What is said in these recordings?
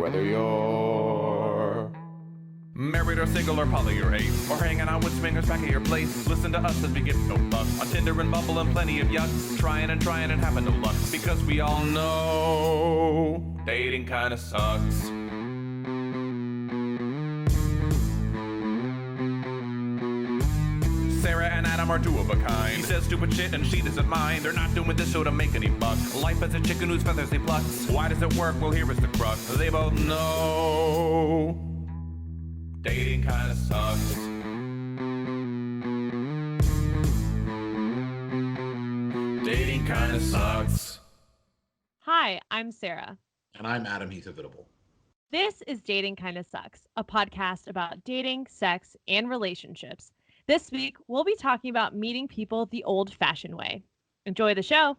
Whether you're married or single or poly or ace, or hanging out with swingers back at your place, listen to us as we give no fuck on Tinder and Bumble and plenty of yucks, trying and having no luck, because we all know dating kinda sucks. Sarah and Adam are two of a kind. He says stupid shit and she doesn't mind. They're not doing this show to make any buck. Life as a chicken whose feathers he plucks. Why does it work? Well, here is the crux. They both know dating kinda sucks. Dating kinda sucks. Hi, I'm Sarah. And I'm Adam Heath Avitable. This is Dating Kinda Sucks, a podcast about dating, sex, and relationships. This week, we'll be talking about meeting people the old-fashioned way. Enjoy the show.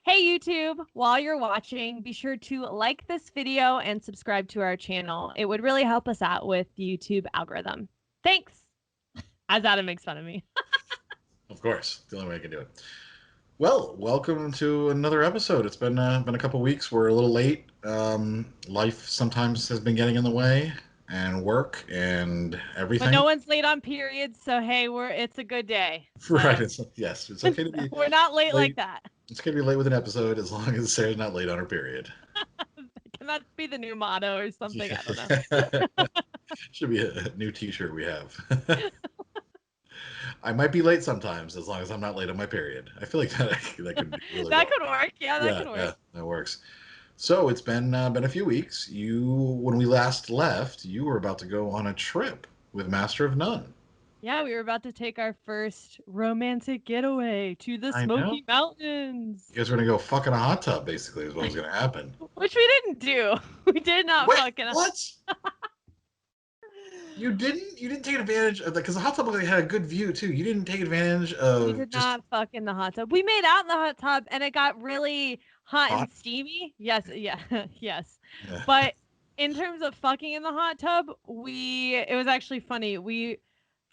Hey YouTube, while you're watching, be sure to like this video and subscribe to our channel. It would really help us out with the YouTube algorithm. Thanks! As Adam makes fun of me. Of course, the only way I can do it. Well, welcome to another episode. It's been a couple weeks. We're a little late. Life sometimes has been getting in the way, and work and everything. But no one's late on periods, so hey, it's a good day. Right. Yes, it's okay to be. We're not late like that. It's okay to be late with an episode as long as Sarah's not late on her period. Can that be the new motto or something? Yeah. I don't know. Should be a new T-shirt we have. I might be late sometimes as long as I'm not late on my period. I feel like that could be really that could work. Yeah, that could work. Yeah, that works. So it's been a few weeks. When we last left, you were about to go on a trip with Master of None. Yeah, we were about to take our first romantic getaway to the Smoky Mountains. You guys were going to go fuck in a hot tub, basically, is what was going to happen. Which we didn't do. We did not fuck in a hot tub. What? You didn't take advantage of that, because the hot tub had a good view too. You didn't take advantage of. We did not fuck in the hot tub. We made out in the hot tub, and it got really hot and steamy. Yes, yes. Yeah. But in terms of fucking in the hot tub, it was actually funny. We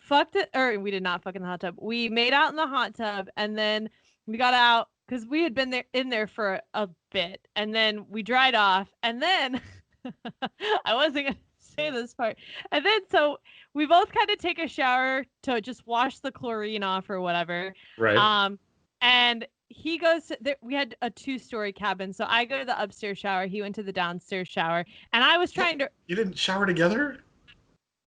did not fuck in the hot tub. We made out in the hot tub, and then we got out because we had been in there for a bit, and then we dried off, and then I wasn't gonna say this part, and then so we both kind of take a shower to just wash the chlorine off or whatever. Right. And he goes we had a 2-story cabin, so I go to the upstairs shower, he went to the downstairs shower, and I was trying to. You didn't shower together?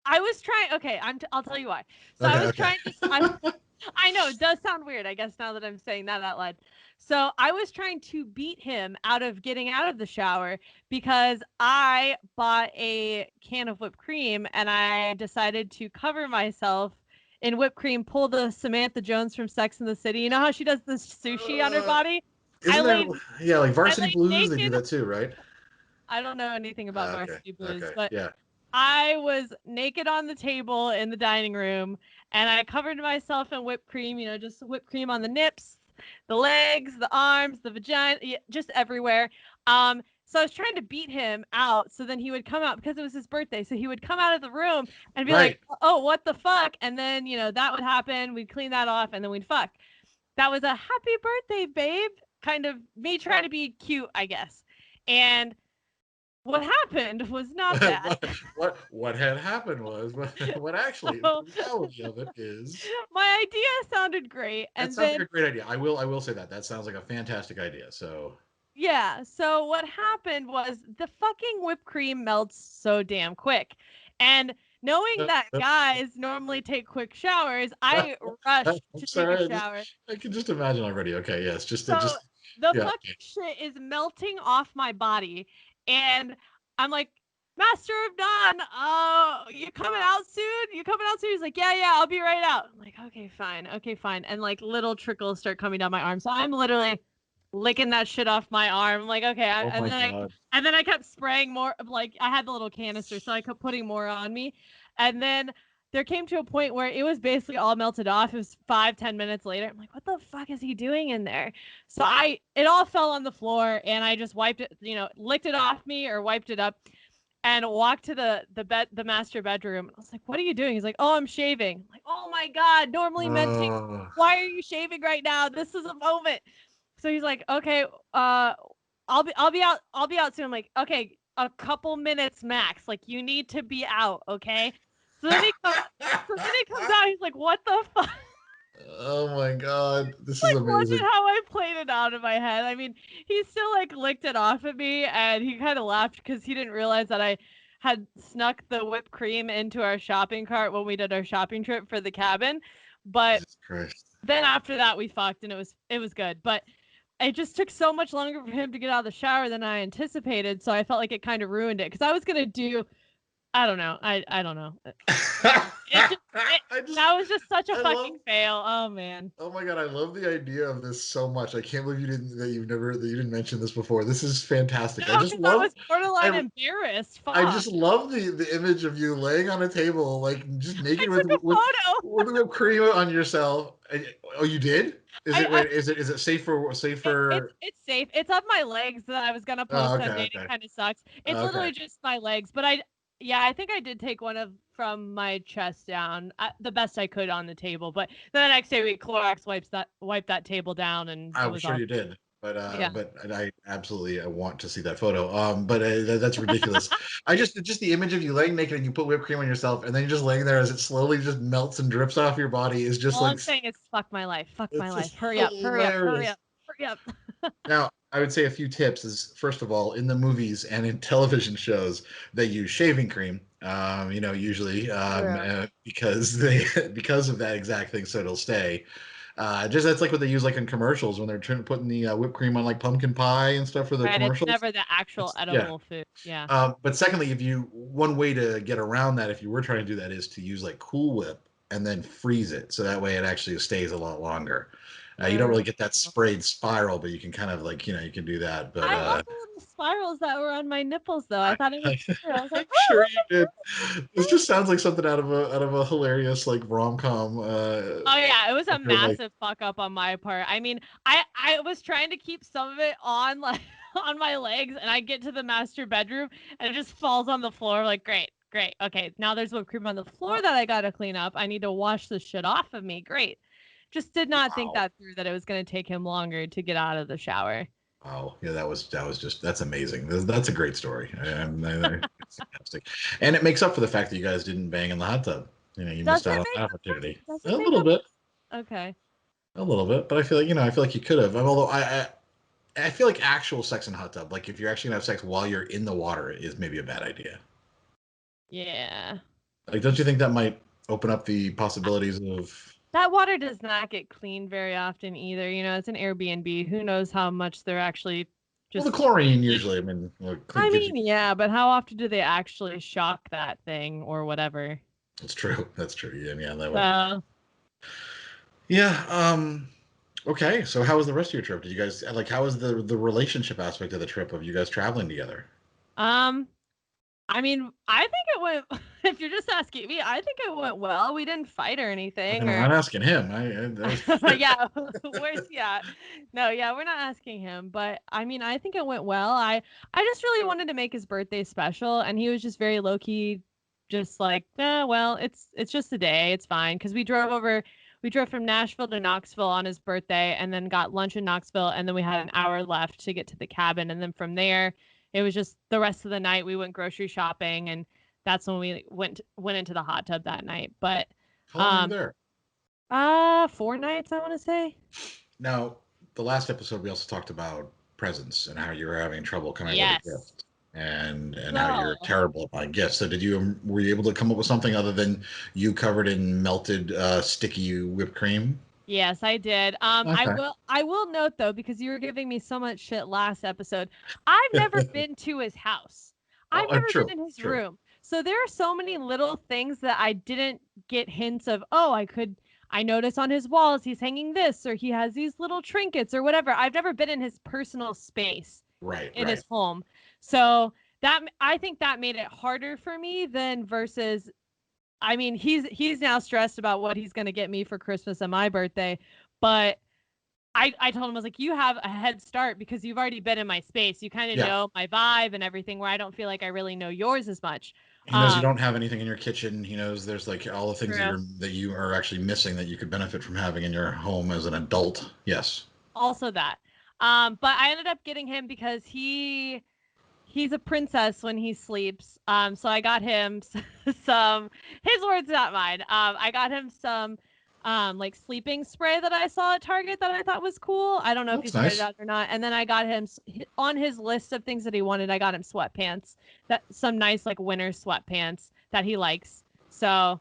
I was trying. Okay, I'll tell you why. So I was trying to. I know it does sound weird, I guess, now that I'm saying that out loud. So I was trying to beat him out of getting out of the shower because I bought a can of whipped cream and I decided to cover myself in whipped cream, pull the Samantha Jones from Sex and the City. You know how she does the sushi on her body? Like Varsity Blues, they do that too, right? I don't know anything about Varsity Blues, but yeah. I was naked on the table in the dining room, and I covered myself in whipped cream, just whipped cream on the nips, the legs, the arms, the vagina, just everywhere. So I was trying to beat him out, so then he would come out, because it was his birthday, so he would come out of the room and be like, oh, what the fuck? And then, that would happen. We'd clean that off, and then we'd fuck. That was a happy birthday, babe, kind of me trying to be cute, I guess. And what happened was not that. what had happened was what actually the reality of it is. My idea sounded great, and that sounds like a great idea. I will say that sounds like a fantastic idea. So yeah. So what happened was the fucking whipped cream melts so damn quick, and knowing that guys normally take quick showers, I rushed to take a shower. I can just imagine already. Okay, yes, fucking shit is melting off my body. And I'm like, Master of None, you coming out soon? He's like, yeah, I'll be right out. I'm like, okay, fine. And like little trickles start coming down my arm. So I'm literally licking that shit off my arm. I'm like, okay. And then I kept spraying more. Like I had the little canister, so I kept putting more on me. And then there came to a point where it was basically all melted off. It was 5-10 minutes later. I'm like, what the fuck is he doing in there? So it all fell on the floor, and I just wiped it, licked it off me or wiped it up, and walked to the master bedroom. I was like, what are you doing? He's like, oh, I'm shaving. I'm like, oh my God, normally menting. Why are you shaving right now? This is a moment. So he's like, okay, I'll be out soon. I'm like, okay, a couple minutes max. Like, you need to be out, okay? So then he comes out. He's like, "What the fuck?" Oh my god, this is Like, wasn't amazing. how I played it out in my head. I mean, he still like licked it off at me, and he kind of laughed because he didn't realize that I had snuck the whipped cream into our shopping cart when we did our shopping trip for the cabin. But Jesus Christ. then after that, we fucked, and it was good. But it just took so much longer for him to get out of the shower than I anticipated, so I felt like it kind of ruined it because I was gonna do. I don't know. I don't know. That was just such a fucking fail. Oh man. Oh my god, I love the idea of this so much. I can't believe you didn't mention this before. This is fantastic. No, because I was borderline embarrassed. Fuck. I just love the image of you laying on a table, like just naked with whipped cream on yourself. Oh, you did? Is it safe for? It's safe. It's up my legs that I was gonna post that day. It kind of sucks. It's literally just my legs, but I think I did take one from my chest down, the best I could on the table. But then the next day we Clorox wiped that table down, and I'm sure you did. But I absolutely want to see that photo. But that's ridiculous. Just the image of you laying naked and you put whipped cream on yourself, and then you're just laying there as it slowly just melts and drips off your body is just all I'm saying is fuck my life. Fuck my life. Hurry up. Now, I would say a few tips is, first of all, in the movies and in television shows, they use shaving cream, usually because of that exact thing, so it'll stay. That's like what they use like in commercials when they're putting the whipped cream on like pumpkin pie and stuff for the commercials. It's never the actual edible food. Yeah. But secondly, one way to get around that, if you were trying to do that, is to use like Cool Whip and then freeze it, so that way it actually stays a lot longer. You don't really get that sprayed spiral, but you can kind of like, you can do that. But I love the little spirals that were on my nipples, though. I thought it was true. I was like, I'm sure you did. This just sounds like something out of a hilarious like rom-com. Oh yeah, it was a massive fuck up on my part. I mean, I was trying to keep some of it on like on my legs, and I get to the master bedroom, and it just falls on the floor. Like, great. Okay, now there's whipped cream on the floor that I gotta clean up. I need to wash this shit off of me. Great. Just did not think that through, that it was going to take him longer to get out of the shower. Oh yeah, that's amazing. That's a great story. It's fantastic, and it makes up for the fact that you guys didn't bang in the hot tub. You missed out on that opportunity a little bit. Okay. A little bit, but I feel like you could have. Although I feel like actual sex in a hot tub, like if you're actually gonna have sex while you're in the water, is maybe a bad idea. Yeah. Like, don't you think that might open up the possibilities of? That water does not get cleaned very often either. It's an Airbnb. Who knows how much they're actually just. Well, the chlorine usually. Yeah, but how often do they actually shock that thing or whatever? That's true. Yeah, that way. Yeah. Okay. So, how was the rest of your trip? Did you guys how was the relationship aspect of the trip of you guys traveling together? I mean, I think it went. If you're just asking me, I think it went well. We didn't fight or anything. I'm not asking him. Yeah, where's he at? No, yeah, we're not asking him. But I mean, I think it went well. I just really wanted to make his birthday special, and he was just very low key, just like, well, it's just a day. It's fine, because we drove from Nashville to Knoxville on his birthday, and then got lunch in Knoxville, and then we had an hour left to get to the cabin, and then from there. It was just the rest of the night we went grocery shopping, and that's when we went into the hot tub that night. But how long were you there? 4 nights, I want to say. Now, the last episode we also talked about presents and how you were having trouble coming up with a gift, and how you're terrible at buying gifts. So were you able to come up with something other than you covered in melted sticky whipped cream? Yes, I did. Okay. I will note though, because you were giving me so much shit last episode, I've never been to his house. I've never been in his room. So there are so many little things that I didn't get hints of. I notice on his walls he's hanging this, or he has these little trinkets or whatever. I've never been in his personal space in his home. So I think that made it harder for me than versus. I mean, he's now stressed about what he's going to get me for Christmas and my birthday, but I told him, I was like, you have a head start because you've already been in my space. You kind of know my vibe and everything, where I don't feel like I really know yours as much. He knows you don't have anything in your kitchen. He knows there's like all the things that you are actually missing that you could benefit from having in your home as an adult. Yes. Also that. But I ended up getting him because he he's a princess when he sleeps. So I got him some, his words, not mine. I got him some, like sleeping spray that I saw at Target that I thought was cool. I don't know if That's he's tried nice. it out or not. And then I got him on his list of things that he wanted. I got him sweatpants, some nice like winter sweatpants that he likes. So.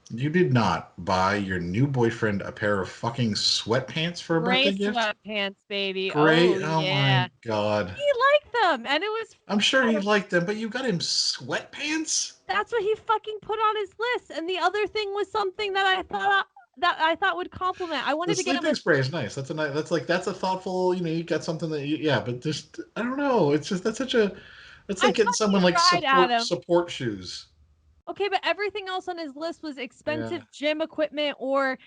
You did not buy your new boyfriend a pair of fucking sweatpants for a birthday Gray gift? sweatpants, baby. Great. Oh Oh yeah. my God. He liked them, and it was. I'm sure he liked them, but you got him sweatpants? That's what he fucking put on his list. And the other thing was something that I thought would compliment. I The wanted to get him sleeping spray is nice. That's a nice, that's a thoughtful, you got something that yeah, but just I don't know. It's just that's I like getting someone like tried, Adam. support shoes. Okay, but everything else on his list was expensive Yeah. gym equipment or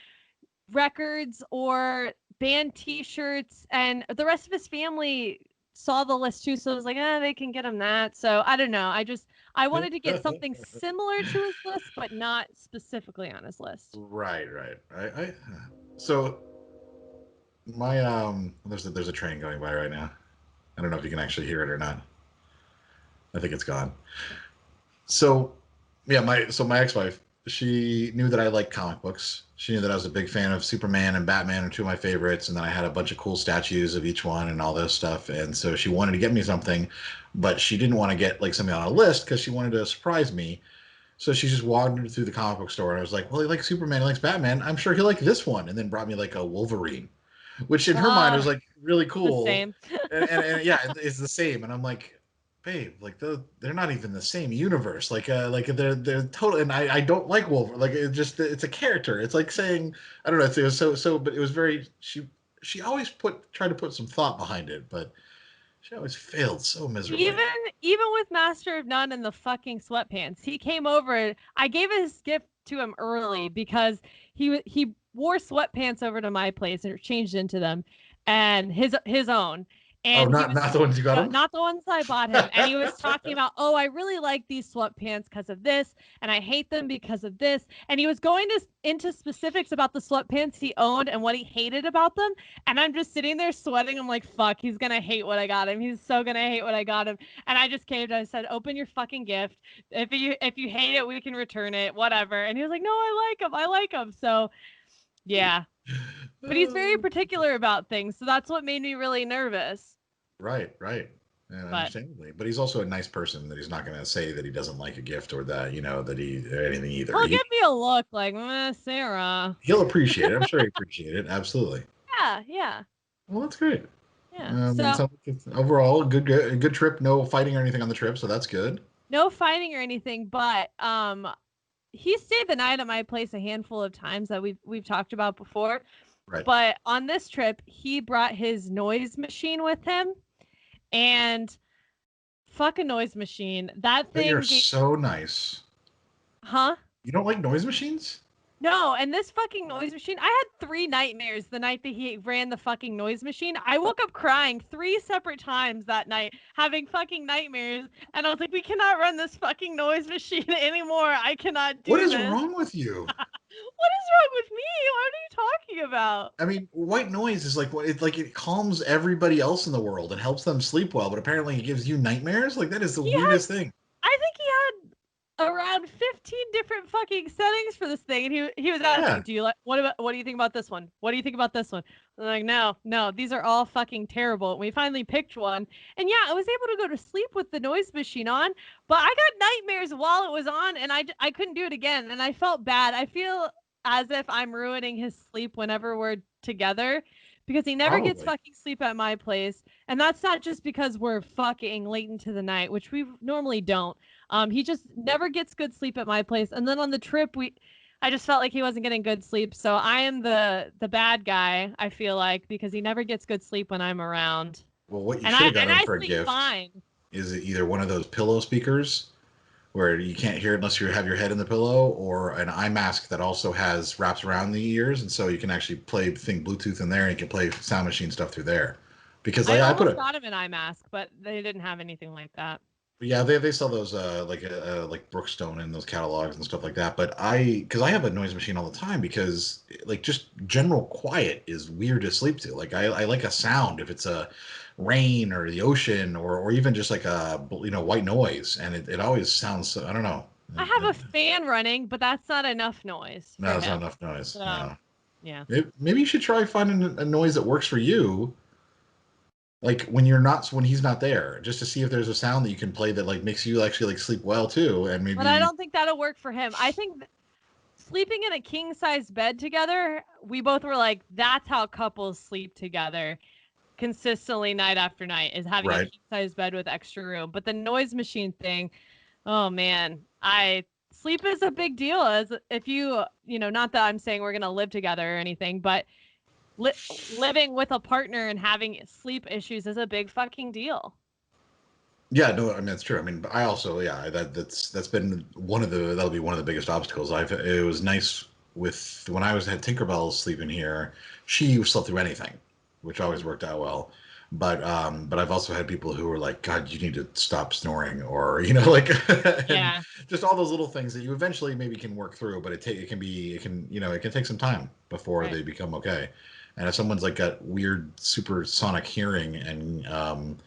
records or band T-shirts, and the rest of his family saw the list too, so I was like, they can get him that. So I don't know. I wanted to get something similar to his list, but not specifically on his list. Right. I so my there's a train going by right now. I don't know if you can actually hear it or not. I think it's gone. So yeah, my ex-wife, she knew that I like comic books. She knew that I was a big fan of Superman and Batman are two of my favorites, and then I had a bunch of cool statues of each one and all this stuff. And so she wanted to get me something, but she didn't want to get like something on a list because she wanted to surprise me. So she just wandered through the comic book store, and I was like, well, he likes Superman, he likes Batman. I'm sure he'll like this one. And then brought me like a Wolverine, which in her mind was like really cool. The same. and yeah, it's the same. And I'm like, babe, like they're not even the same universe. Like they're total. And I don't like Wolverine. Like it's a character. It's like saying, I don't know. It was so, but it was very. She always tried to put some thought behind it, but she always failed so miserably. Even with Master of None and the fucking sweatpants, he came over. I gave his gift to him early because he wore sweatpants over to my place and changed into them, and his own. And not the ones you got him? Not the ones I bought him. And he was talking about, I really like these sweatpants because of this, and I hate them because of this. And he was going into specifics about the sweatpants he owned and what he hated about them. And I'm just sitting there sweating. I'm like, fuck, he's going to hate what I got him. He's so going to hate what I got him. And I just caved. I said, open your fucking gift. If you hate it, we can return it, whatever. And he was like, no, I like him. So, yeah. But he's very particular about things. So that's what made me really nervous. Right. Yeah, understandably. But he's also a nice person that he's not going to say that he doesn't like a gift or that, that he or anything either. He'll give me a look like, Sarah. He'll appreciate it. I'm sure he appreciate it. Absolutely. Yeah. Well, that's great. Yeah. So overall, a good trip. No fighting or anything on the trip, so that's good. No fighting or anything, but he stayed the night at my place a handful of times that we've talked about before. Right. But on this trip, he brought his noise machine with him, and fuck a noise machine. That thing. They're so nice. Huh? You don't like noise machines? No, and this fucking noise machine, I had 3 nightmares the night that he ran the fucking noise machine. I woke up crying 3 separate times that night, having fucking nightmares, and I was like, we cannot run this fucking noise machine anymore. I cannot do this. What is wrong with you? What is wrong with me? What are you talking about? I mean, white noise is like it calms everybody else in the world and helps them sleep well, but apparently it gives you nightmares? Like that is the weirdest thing. I think he had around 15 different fucking settings for this thing, and he was asking, do you like what do you think about this one? What do you think about this one? I'm like, no, these are all fucking terrible. And we finally picked one, and yeah, I was able to go to sleep with the noise machine on, but I got nightmares while it was on, and I couldn't do it again, and I felt bad. I feel as if I'm ruining his sleep whenever we're together, because he never gets fucking sleep at my place. And that's not just because we're fucking late into the night, which we normally don't. He just never gets good sleep at my place. And then on the trip, I just felt like he wasn't getting good sleep. So I am the bad guy, I feel like, because he never gets good sleep when I'm around. Well, what you should have got him for a gift fine. is either one of those pillow speakers where you can't hear it unless you have your head in the pillow, or an eye mask that also wraps around the ears, and so you can actually play Bluetooth in there, and you can play sound machine stuff through there. Because I got him an eye mask, but they didn't have anything like that. Yeah, they sell those like Brookstone and those catalogs and stuff like that. But because I have a noise machine all the time because like just general quiet is weird to sleep to. Like I like a sound if it's a rain or the ocean or even just like a white noise, and it always sounds I don't know. I have a fan running, but that's not enough noise No, for it's not him. enough noise. So, No. yeah. Maybe you should try finding a noise that works for you. Like when he's not there, just to see if there's a sound that you can play that like makes you actually like sleep well too, and But I maybe. don't think that'll work for him. I think sleeping in a king size bed together, we both were like, that's how couples sleep together consistently night after night, is having a Right. king size bed with extra room. But the noise machine thing, oh man, I sleep is a big deal. As if not that I'm saying we're gonna live together or anything, but living with a partner and having sleep issues is a big fucking deal. Yeah, no, I mean that's true. I mean, but I also, that's been that'll be one of the biggest obstacles. It was nice with when I had Tinkerbell sleeping here, she slept through anything, which always worked out well. But I've also had people who were like, God, you need to stop snoring, or like, and Yeah. just all those little things that you eventually maybe can work through, but it can take some time before Right. they become okay. And if someone's like got weird supersonic hearing and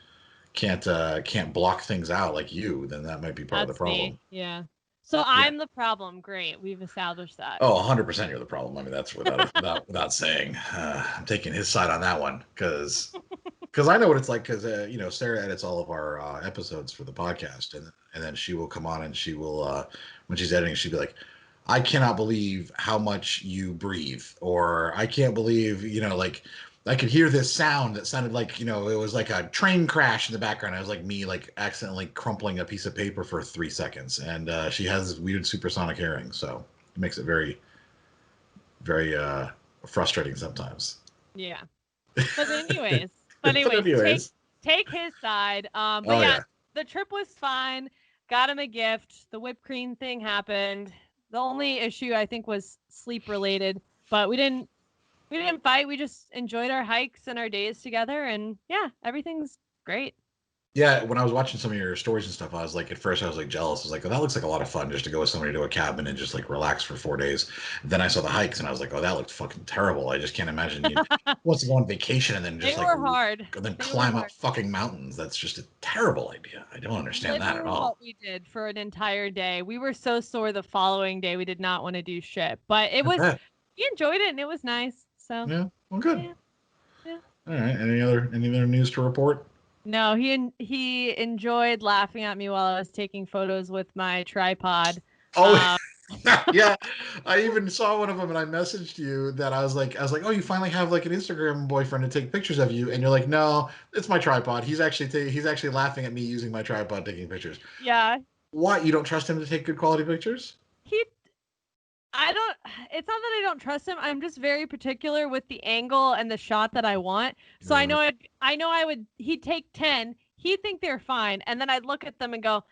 can't block things out like you, then that might be part of the That's me. problem. Yeah. So Yeah. I'm the problem. Great. We've established that. Oh, 100% you're the problem. I mean, that's without saying. I'm taking his side on that one because I know what it's like because Sarah edits all of our episodes for the podcast and then she will come on and she will when she's editing she'll be like, I cannot believe how much you breathe, or I can't believe like I could hear this sound that sounded like it was like a train crash in the background. It was like me like accidentally crumpling a piece of paper for 3 seconds, and she has this weird supersonic hearing, so it makes it very very frustrating sometimes. Yeah. But anyways, But anyways, take his side. But oh yeah, yeah. the trip was fine. Got him a gift. The whipped cream thing happened. The only issue I think was sleep related, but we didn't fight. We just enjoyed our hikes and our days together, and yeah, everything's great. Yeah, when I was watching some of your stories and stuff, I was like, at first I was like jealous. I was like, oh, that looks like a lot of fun just to go with somebody to a cabin and just like relax for 4 days. Then I saw the hikes and I was like, oh, that looked fucking terrible. I just can't imagine you wants to go on vacation and then They just like were hard. then They were climb up hard. fucking mountains. That's just a terrible idea. I don't understand that at Literally what all. we did for an entire day. We were so sore the following day. We did not want to do shit, but I bet. we enjoyed it and it was nice. So Yeah. Well, good. yeah, yeah. All right. Any other news to report? No, he enjoyed laughing at me while I was taking photos with my tripod. Oh, Um, yeah. I even saw one of them and I messaged you that I was like, oh, you finally have like an Instagram boyfriend to take pictures of you, and you're like, no, it's my tripod. He's actually laughing at me using my tripod taking pictures. yeah, What? You don't trust him to take good quality pictures? he I don't it's not that I don't trust him. I'm just very particular with the angle and the shot that I want. So I Uh, know I would he'd take 10, he'd think they're fine, and then I'd look at them and go,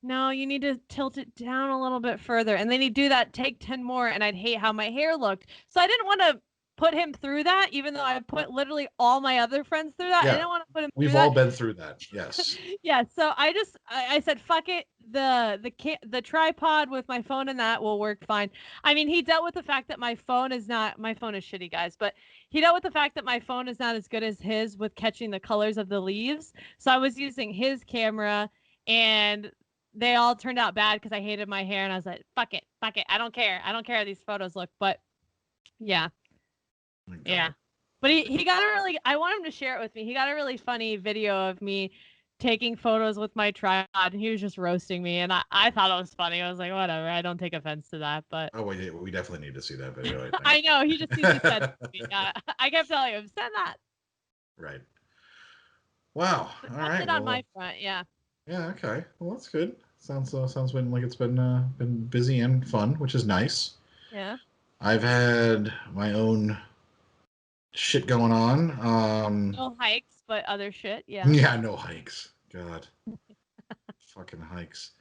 "No, you need to tilt it down a little bit further." And then he'd do that, take 10 more, and I'd hate how my hair looked. So I didn't want to put him through that, even though I put literally all my other friends through that. I yeah, didn't want to put him through we've all that. been through that. Yes. Yeah, so I said fuck it. The tripod with my phone and that will work fine. I mean, he dealt with the fact that my phone is shitty, guys, but he dealt with the fact that my phone is not as good as his with catching the colors of the leaves. So I was using his camera, and they all turned out bad because I hated my hair, and I was like, fuck it. I don't care how these photos look. But yeah. Oh my God. Yeah. But he got a really, I want him to share it with me. He got a really funny video of me taking photos with my tripod, and he was just roasting me, and I thought it was funny. I was like, whatever, I don't take offense to that, but Oh, we definitely need to see that video. I think. I know he just needs to send it to me. Yeah, I kept telling him, send that. Right. Wow. But All that's right. it on Well. my front. Yeah. Yeah. Okay. Well, that's good. Sounds been like it's been busy and fun, which is nice. Yeah. I've had my own shit going on. No hikes, but other shit. Yeah. Yeah, no hikes. God, fucking hikes.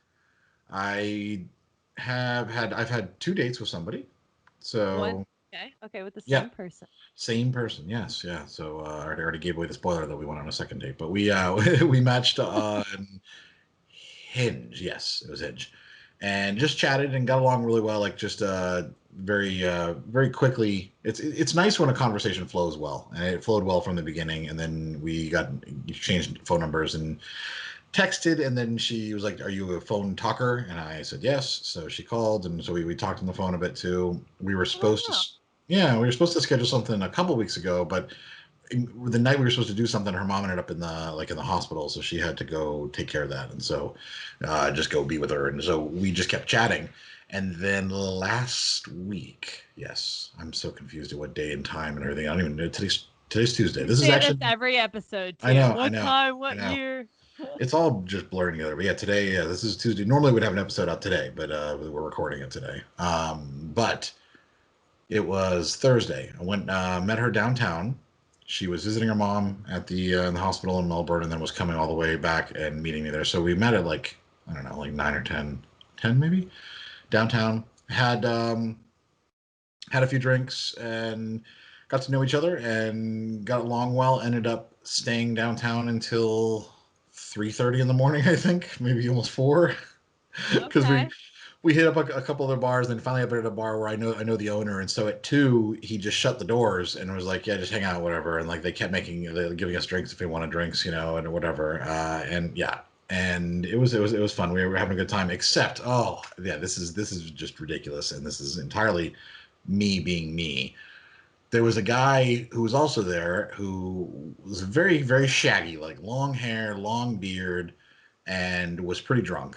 I've had 2 dates with somebody. One. So Okay, with the yeah, same person. same person. Yes, yeah. So I already gave away the spoiler that we went on a second date, but we we matched on Hinge. Yes, it was Hinge, and just chatted and got along really well. Like just very quickly. It's nice when a conversation flows well, and it flowed well from the beginning. And then we got exchanged phone numbers and texted, and then she was like, "Are you a phone talker?" And I said yes. So she called, and so we talked on the phone a bit too. We were supposed to, yeah, we were supposed to schedule something a couple weeks ago, but the night we were supposed to do something, her mom ended up in the hospital, so she had to go take care of that, and so just go be with her, and so we just kept chatting. And then last week, yes, I'm so confused at what day and time and everything. I don't even know. Today's Tuesday. This is actually every episode too. I know. What time? What year? It's all just blurring together. But yeah, today, this is Tuesday. Normally we'd have an episode out today, but we're recording it today. But it was Thursday. I went met her downtown. She was visiting her mom at the in the hospital in Melbourne, and then was coming all the way back and meeting me there. So we met at like, I don't know, like 9 or 10 maybe, downtown. Had a few drinks and got to know each other and got along well. Ended up staying downtown until 3:30 in the morning, I think, maybe almost 4, because we hit up a couple other bars, and then finally up at a bar where I know the owner, and so at 2 he just shut the doors and was like, yeah, just hang out, whatever. And like they kept giving us drinks if we wanted drinks, and whatever. And yeah, and it was fun. We were having a good time, except this is just ridiculous, and this is entirely me being me. There was a guy who was also there who was very, very shaggy, like long hair, long beard, and was pretty drunk.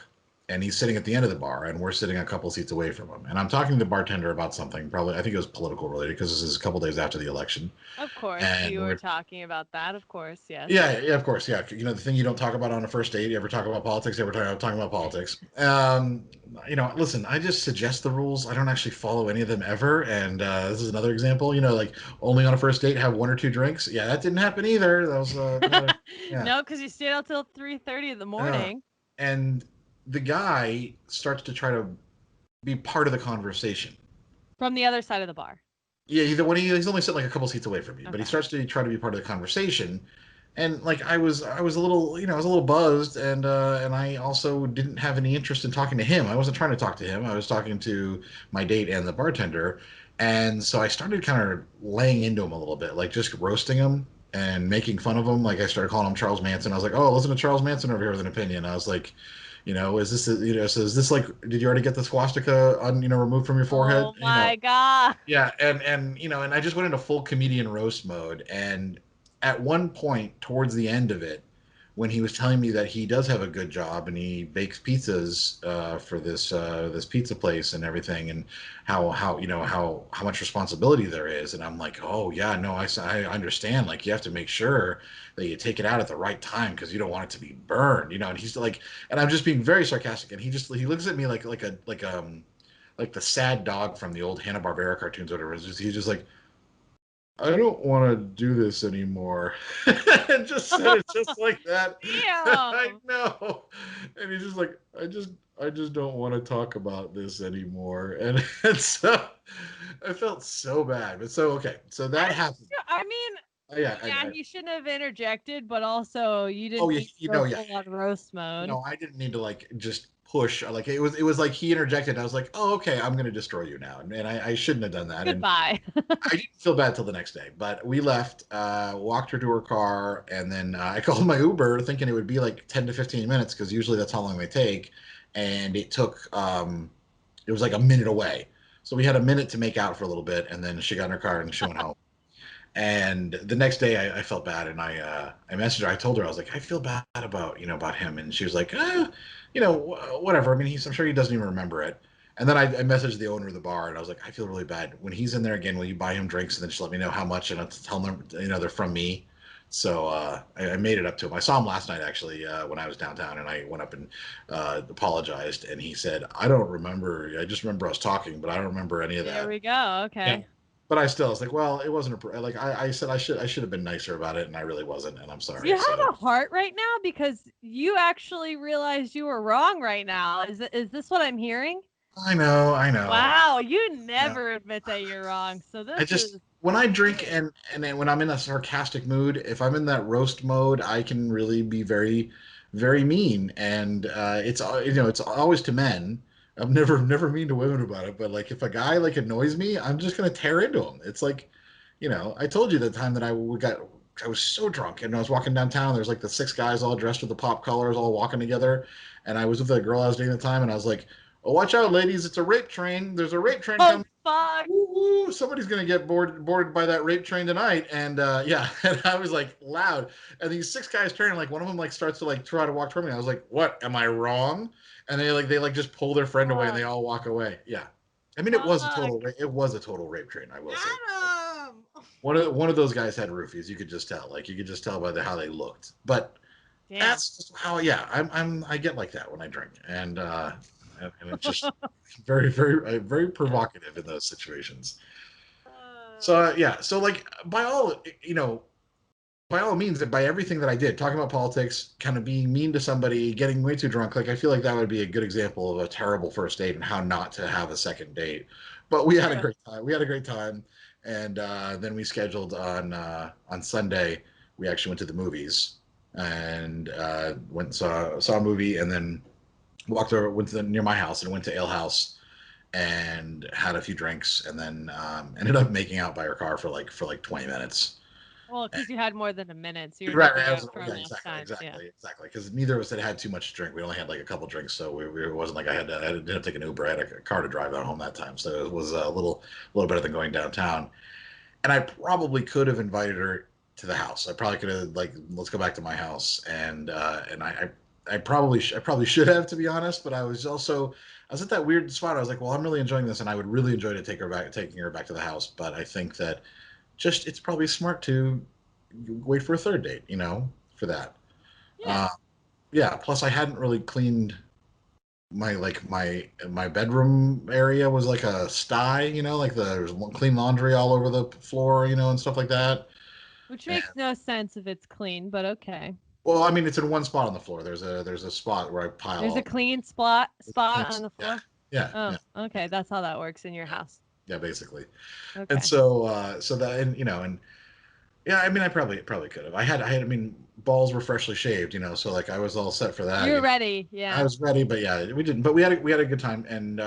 And he's sitting at the end of the bar, and we're sitting a couple seats away from him. And I'm talking to the bartender about something, probably, I think it was political related, because this is a couple days after the election. Of course, you were talking about that, of course, yes. Yeah, of course, yeah. The thing you don't talk about on a first date, you ever talk about politics, you ever talking about politics. Listen, I just suggest the rules. I don't actually follow any of them ever. And this is another example, like only on a first date, have 1 or 2 drinks. Yeah, that didn't happen either. That was, yeah. No, because you stayed out till 3:30 in the morning. And the guy starts to try to be part of the conversation from the other side of the bar. Yeah, he's only sitting like a couple seats away from me, but he starts to try to be part of the conversation. And like I was a little, I was a little buzzed, and I also didn't have any interest in talking to him. I wasn't trying to talk to him. I was talking to my date and the bartender. And so I started kind of laying into him a little bit, like just roasting him and making fun of him. Like I started calling him Charles Manson. I was like, "Oh, listen to Charles Manson over here with an opinion." I was like, is this, so is this like, did you already get the swastika removed from your forehead? Oh my God. Yeah. And I just went into full comedian roast mode. And at one point towards the end of it, when he was telling me that he does have a good job and he bakes pizzas for this pizza place and everything, and how much responsibility there is, and I'm like, oh yeah, no, I understand. Like you have to make sure that you take it out at the right time because you don't want it to be burned, And he's like, and I'm just being very sarcastic, and he looks at me like the sad dog from the old Hanna-Barbera cartoons or whatever. He's just like, I don't want to do this anymore. And just said it just like that. Yeah. I know. And he's just like, I just don't want to talk about this anymore. And so I felt so bad. But so that happened. I mean, yeah, he shouldn't have interjected, but also you didn't full on roast mode. No, I didn't need to like just push. Like it was like he interjected. I was like, oh, okay, I'm gonna destroy you now, and I shouldn't have done that. Goodbye. And I didn't feel bad till the next day, but we left, walked her to her car, and then I called my Uber thinking it would be like 10 to 15 minutes because usually that's how long they take, and it took it was like a minute away, so we had a minute to make out for a little bit, and then she got in her car and she went home. And the next day I felt bad, and I messaged her. I told her, I was like, I feel bad about him, and she was like, whatever. I mean, I'm sure he doesn't even remember it. And then I messaged the owner of the bar, and I was like, I feel really bad. When he's in there again, will you buy him drinks and then just let me know how much, and I'll tell them, they're from me. So I made it up to him. I saw him last night, actually, when I was downtown, and I went up and apologized. And he said, I don't remember. I just remember us talking, but I don't remember any of that. There we go. Okay. Yeah. But I was like, well, it wasn't like I said I should have been nicer about it, and I really wasn't, and I'm sorry. Do you have a heart right now? Because you actually realized you were wrong right now. Is this what I'm hearing? I know. Wow, you never admit that you're wrong. So when I drink and when I'm in a sarcastic mood, if I'm in that roast mode, I can really be very very mean, and it's it's always to men. I'm never mean to women about it, but like if a guy like annoys me, I'm just gonna tear into him. It's like, I told you the time that I was so drunk and I was walking downtown. There's like the six guys all dressed with the pop colors, all walking together, and I was with the girl I was dating at the time, and I was like, "Oh, watch out, ladies! It's a rape train. There's a rape train Oh coming. fuck. Woo, somebody's gonna get boarded by that rape train tonight." And yeah, and I was like loud, and these six guys turn, like one of them like starts to like try to walk toward me. I was like, "What? Am I wrong?" And they just pull their friend away and they all walk away. Yeah, I mean Fuck. it was a total rape train. I will say. Adam. One of those guys had roofies. You could just tell. Like you could just tell by how they looked. But Damn. that's just how. Yeah, I get like that when I drink, and it's just very provocative in those situations. So yeah, so like by all means, by everything that I did, talking about politics, kind of being mean to somebody, getting way too drunk, like I feel like that would be a good example of a terrible first date and how not to have a second date. But we had a great time. We had a great time, and then we scheduled on Sunday. We actually went to the movies and went and saw a movie, and then went to near my house and went to Ale House and had a few drinks, and then ended up making out by her car for like 20 minutes. Well, because you had more than a minute, so you're Right, making right. out for a long time. Yeah. Exactly. Because neither of us had too much to drink. We only had like a couple drinks, so it wasn't like I didn't have to take an Uber. I had a car to drive out home that time, so it was a little better than going downtown. And I probably could have invited her to the house. I probably could have like, let's go back to my house, and I probably should have, to be honest. But I was at that weird spot. I was like, well, I'm really enjoying this, and I would really enjoy taking her back to the house. But I think that it's probably smart to wait for a third date, for that. Yeah. Yeah. Plus, I hadn't really cleaned my bedroom area was like a sty, like there's clean laundry all over the floor, and stuff like that. Which And, makes no sense if it's clean, but okay. well, I mean, it's in one spot on the floor. There's a spot where I pile There's all. a clean spot on the Yeah. floor. Yeah. Oh, Yeah. okay. That's how that works in your Yeah. house. Yeah. Basically. And Okay. so that, and yeah, I mean, I probably could have. I mean, balls were freshly shaved, so like I was all set for that. You're ready. I Yeah. was ready, but yeah, we didn't. But we had a good time, and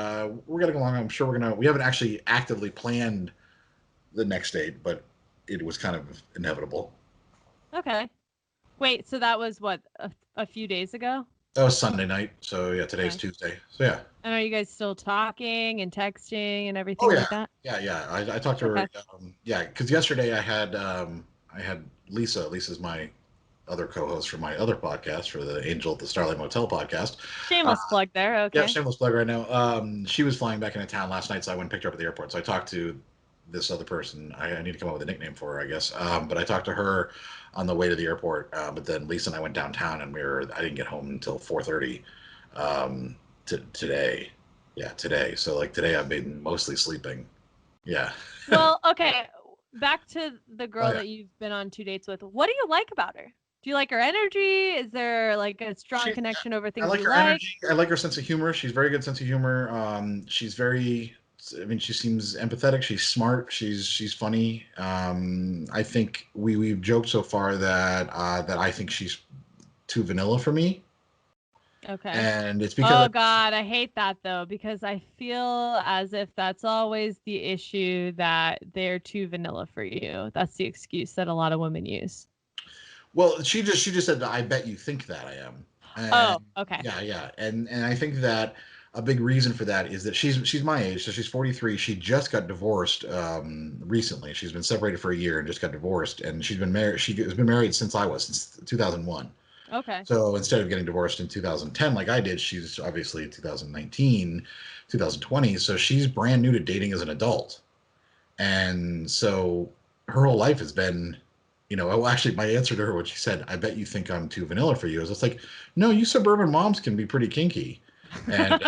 we're getting along. I'm sure we haven't actually actively planned the next date, but it was kind of inevitable. Okay. Wait, so that was what, a few days ago? That was Sunday night, so yeah, today's Okay. Tuesday. So yeah. And are you guys still talking and texting and everything Oh yeah, like that? yeah. I talked to her. Okay. Yeah, because yesterday I had Lisa. Lisa's my other co-host for my other podcast, for the Angel at the Starlight Motel podcast. Shameless plug there. Yeah, Okay. shameless plug right now. She was flying back into town last night, so I went and picked her up at the airport. So I talked to this other person. I need to come up with a nickname for her, I guess. But I talked to her on the way to the airport. But then Lisa and I went downtown, and I didn't get home until 4:30 today. Yeah, today. So like today, I've been mostly sleeping. Yeah. Well, okay. Back to the girl yeah. that you've been on 2 dates with. What do you like about her? Do you like her energy? Is there like a strong connection over things I like you her like? energy. I like her sense of humor. She's very good sense of humor. She's very. I mean, she seems empathetic. She's smart. She's funny. I think we've joked so far that I think she's too vanilla for me. Okay. And it's because Oh God, I hate that though, because I feel as if that's always the issue, that they're too vanilla for you. That's the excuse that a lot of women use. Well, she just said, "I bet you think that I am." Oh, And okay. yeah, and I think that a big reason for that is that she's my age, so she's 43. She just got divorced recently. She's been separated for a year and just got divorced, and she's been married. She has been married since 2001. Okay. So instead of getting divorced in 2010 like I did, she's obviously 2019, 2020. So she's brand new to dating as an adult, and so her whole life has been. Well, actually, my answer to her, when she said, "I bet you think I'm too vanilla for you," is it's like, no, you suburban moms can be pretty kinky. And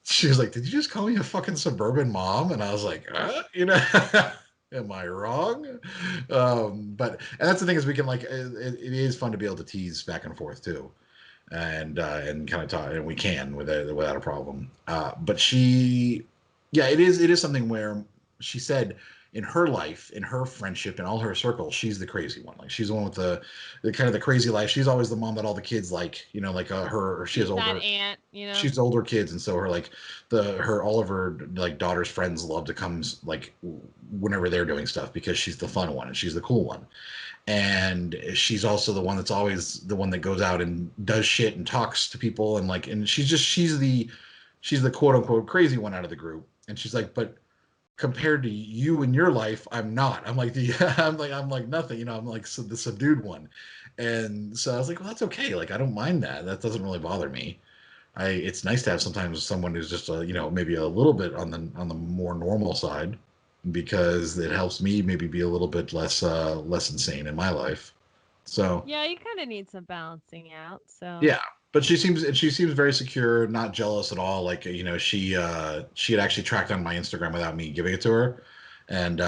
she was like, "Did you just call me a fucking suburban mom?" And I was like, am I wrong? And that's the thing, is we can like, it is fun to be able to tease back and forth too, and kind of talk, and we can without a problem. But it is something where she said, in her life, in her friendship, in all her circles, she's the crazy one. Like she's the one with the kind of the crazy life. She's always the mom that all the kids like, you know, like she has older that aunt, you know. she's older kids, and so her like all of her like daughter's friends love to come like whenever they're doing stuff because she's the fun one and she's the cool one. And she's also the one that's always the one that goes out and does shit and talks to people and like, and she's the quote unquote crazy one out of the group. And she's like, but compared to you in your life, I'm not. I'm like I'm like nothing, you know. I'm like the subdued one. And so I was like, well, that's okay. Like I don't mind that. That doesn't really bother me. It's nice to have sometimes someone who's just you know, maybe a little bit on the more normal side, because it helps me maybe be a little bit less insane in my life. So yeah, you kind of need some balancing out. So yeah, but she seems very secure, not jealous at all. Like, you know, she had actually tracked down my Instagram without me giving it to her, and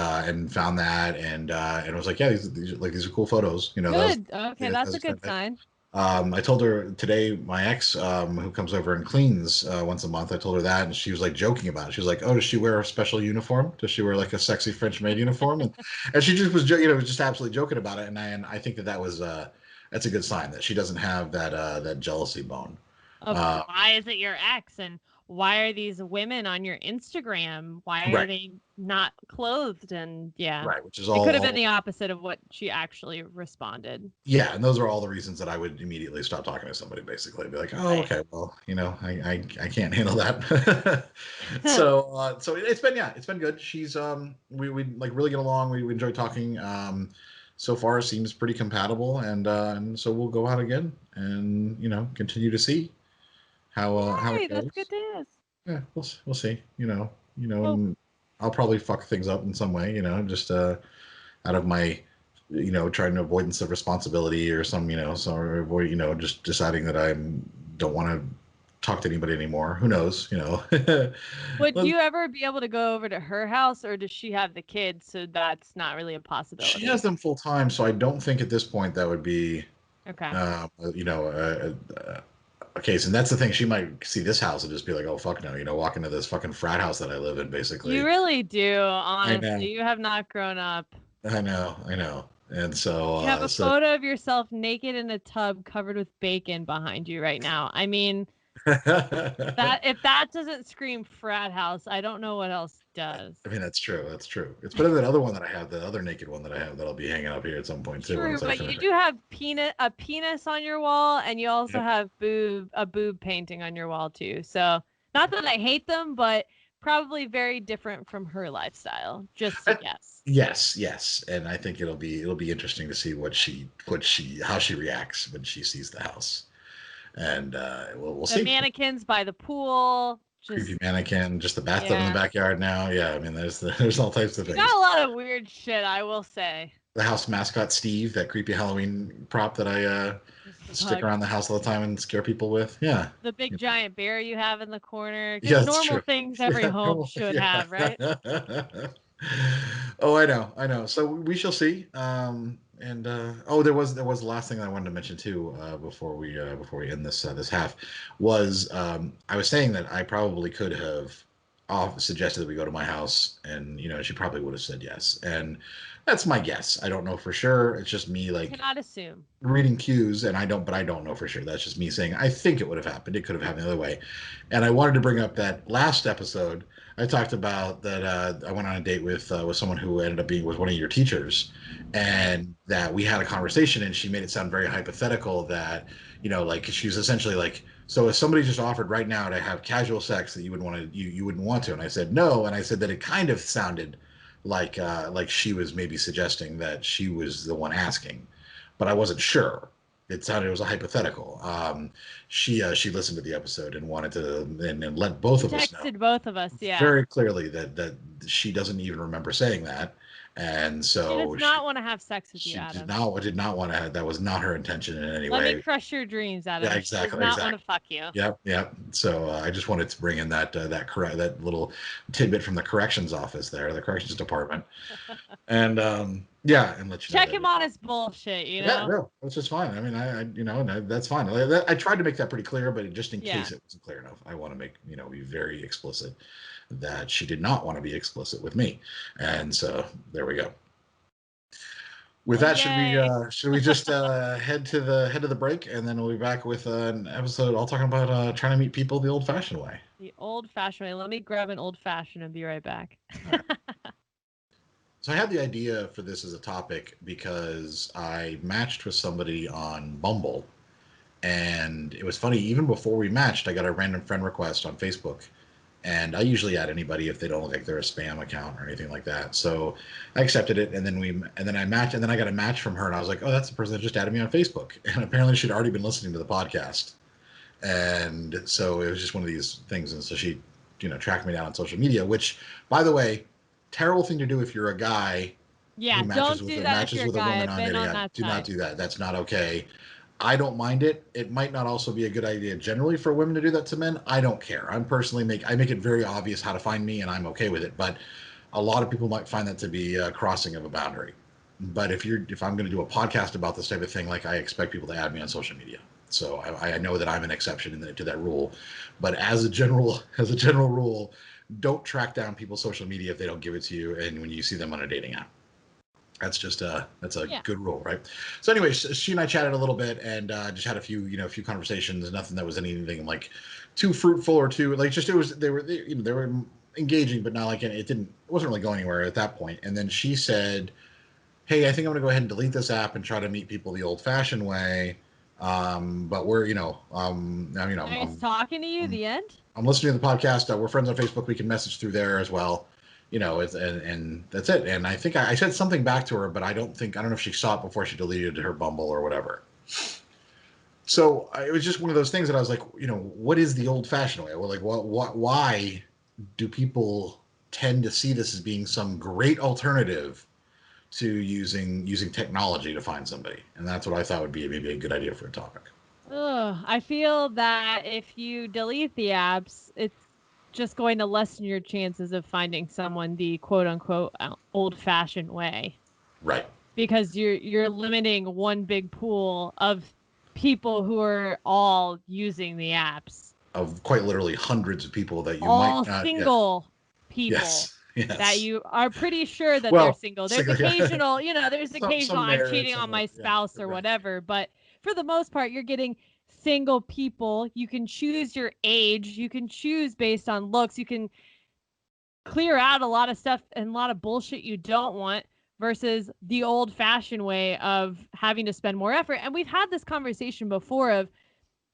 found that, and was like, yeah, these are cool photos. You know, good. Okay, that's a good kind sign. I told her today, my ex, who comes over and cleans once a month, I told her that, and she was like joking about it. She was like, "Oh, does she wear a special uniform? Does she wear like a sexy French maid uniform?" And she just was, you know, just absolutely joking about it. And I think that was that's a good sign that she doesn't have that jealousy bone. Why is it your ex? And why are these women on your Instagram? Why are Right. they not clothed? And yeah, Right, which is it all could have been the opposite of what she actually responded. yeah, and those are all the reasons that I would immediately stop talking to somebody. Basically, be like, "Oh, Right. okay, well, you know, I can't handle that." So it's been good. She's we like really get along. We enjoy talking. So far seems pretty compatible, and so we'll go out again and, you know, continue to see how Hey, it that's goes. good news. Yeah, we'll see. Oh. And I'll probably fuck things up in some way. You know, just out of my, you know, trying to avoidance of responsibility or some, you know, so or avoid, you know, just deciding that I don't want to talk to anybody anymore. Who knows, you know? Would Well, you ever be able to go over to her house, or does she have the kids, so that's not really a she possibility? has them full time, so I don't think at this point that would be, Okay. you know, a case. And that's the thing. She might see this house and just be like, "Oh fuck no," you know, walk into this fucking frat house that I live in, You basically. really do, I know, honestly. You have not grown up. I know. And so, You have a photo of yourself naked in a tub covered with bacon behind you right now. I mean, that if that doesn't scream frat house, I don't know what else does. I mean, that's true. That's true. It's better than that other one that I have, the other naked one that I have, that'll be hanging up here at some point too, True, once I but you finish it. do have a penis on your wall, and you also Yep. have a boob painting on your wall too. So not that I hate them, but probably very different from her lifestyle. Just a guess. Yes, and I think it'll be interesting to see how she reacts when she sees the house, and we'll The see. mannequins by the pool, Creepy just mannequin, just the bathtub in the yeah. backyard now. Yeah, I mean, there's all types of You got things. a lot of weird shit, I will say. The house mascot Steve, that creepy Halloween prop that I stick Fuck. around the house all the time and scare people with. Yeah, The big giant bear you have in the corner. yeah, Just that's normal true. things every Yeah, home normal. should Yeah. have, right? Oh, I know. So we shall see. And oh, there was the last thing I wanted to mention too, before we end this half, was I was saying that I probably could have suggested that we go to my house, and, you know, she probably would have said yes, and that's my guess. I don't know for sure. It's just me, like, Cannot assume. reading cues, and I don't know for sure. That's just me saying I think it would have happened. It could have happened the other way. And I wanted to bring up that last episode I talked about that I went on a date with someone who ended up being was one of your teachers, and that we had a conversation, and she made it sound very hypothetical that, you know, like she was essentially like, so if somebody just offered right now to have casual sex, that you would want to you wouldn't want to. And I said no, and I said that it kind of sounded like she was maybe suggesting that she was the one asking, but I wasn't sure. It sounded, it was a hypothetical. She listened to the episode and wanted to, and let both of us know Texted both of us, yeah. very clearly that she doesn't even remember saying that, and She so does not want to have sex with you, she Adam. did not want to. That was not her intention in any Let way. me crush your dreams, Adam. Yeah, She does exactly, not want exactly. to fuck you. Yep. So I just wanted to bring in that little tidbit from the corrections office there, the corrections department, and Yeah, and let you know Check that. him on his bullshit, you know? Yeah, no, that's just fine. I mean, that's fine. I tried to make that pretty clear, but just in case it wasn't clear enough, I want to make, be very explicit that she did not want to be explicit with me. And so there we go. With that, should we just head to the break, and then we'll be back with an episode all talking about trying to meet people the old-fashioned way. The old-fashioned way. Let me grab an old-fashioned and be right back. Right. So I had the idea for this as a topic because I matched with somebody on Bumble, and it was funny. Even before we matched, I got a random friend request on Facebook. And I usually add anybody if they don't look like they're a spam account or anything like that. So I accepted it, and then I matched, and then I got a match from her, and I was like, oh, that's the person that just added me on Facebook. And apparently she'd already been listening to the podcast. And so it was just one of these things. And so she, tracked me down on social media, which, by the way, terrible thing to do if you're a guy who matches with a woman on dating app. Do not do that. That's not okay. I don't mind it. It might not also be a good idea generally for women to do that to men. I don't care. I make it very obvious how to find me, and I'm okay with it. But a lot of people might find that to be a crossing of a boundary. But if I'm going to do a podcast about this type of thing, like, I expect people to add me on social media. So I know that I'm an exception to that rule. But as a general rule, don't track down people's social media if they don't give it to you, and when you see them on a dating app. That's just good rule, right? So anyway, she and I chatted a little bit, and just had a few conversations. Nothing that was anything like too fruitful or too like, just they were engaging, but not like it wasn't really going anywhere at that point. And then she said, "Hey, I think I'm going to go ahead and delete this app and try to meet people the old-fashioned way." But we're I'm talking to you. The end. I'm listening to the podcast. We're friends on Facebook. We can message through there as well. And that's it. And I think I said something back to her, but I don't know if she saw it before she deleted her Bumble or whatever. So it was just one of those things that I was like, what is the old-fashioned way? Well, like, why do people tend to see this as being some great alternative to using technology to find somebody? And that's what I thought would be maybe a good idea for a topic. I feel that if you delete the apps, it's just going to lessen your chances of finding someone the quote-unquote old-fashioned way. Right. Because you're limiting one big pool of people who are all using the apps. Of quite literally hundreds of people that you all might not... single people. Yes. That you are pretty sure that they're single. There's occasional, there's occasional I'm cheating on my spouse or whatever. But for the most part, you're getting single people. You can choose your age. You can choose based on looks. You can clear out a lot of stuff and a lot of bullshit you don't want versus the old-fashioned way of having to spend more effort. And we've had this conversation before of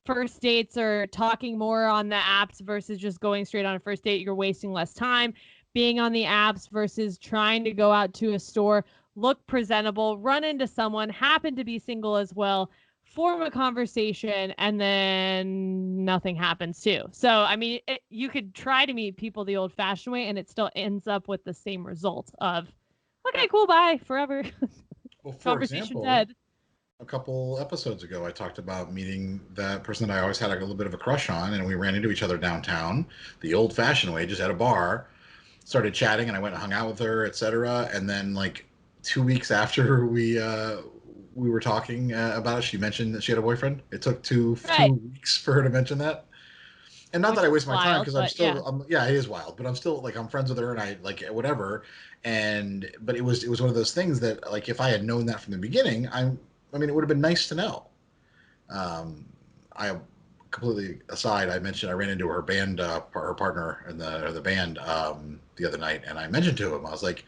first dates or talking more on the apps versus just going straight on a first date. You're wasting less time being on the apps versus trying to go out to a store, look presentable, run into someone, happen to be single as well, form a conversation, and then nothing happens too. So, I mean, you could try to meet people the old-fashioned way, and it still ends up with the same result of, okay, cool, bye, forever. Well, for example, dead. A couple episodes ago, I talked about meeting that person that I always had a little bit of a crush on, and we ran into each other downtown, the old-fashioned way, just at a bar. Started chatting, and I went and hung out with her, etc. And then, like 2 weeks after we were talking about it, she mentioned that she had a boyfriend. It took two weeks for her to mention that. And not that I waste my time, because I'm still, it is wild, but I'm still like, I'm friends with her, and I like whatever. But it was one of those things that, like, if I had known that from the beginning, it would have been nice to know. I completely aside, I mentioned I ran into her band, her partner in the band the other night, and I mentioned to him, I was like,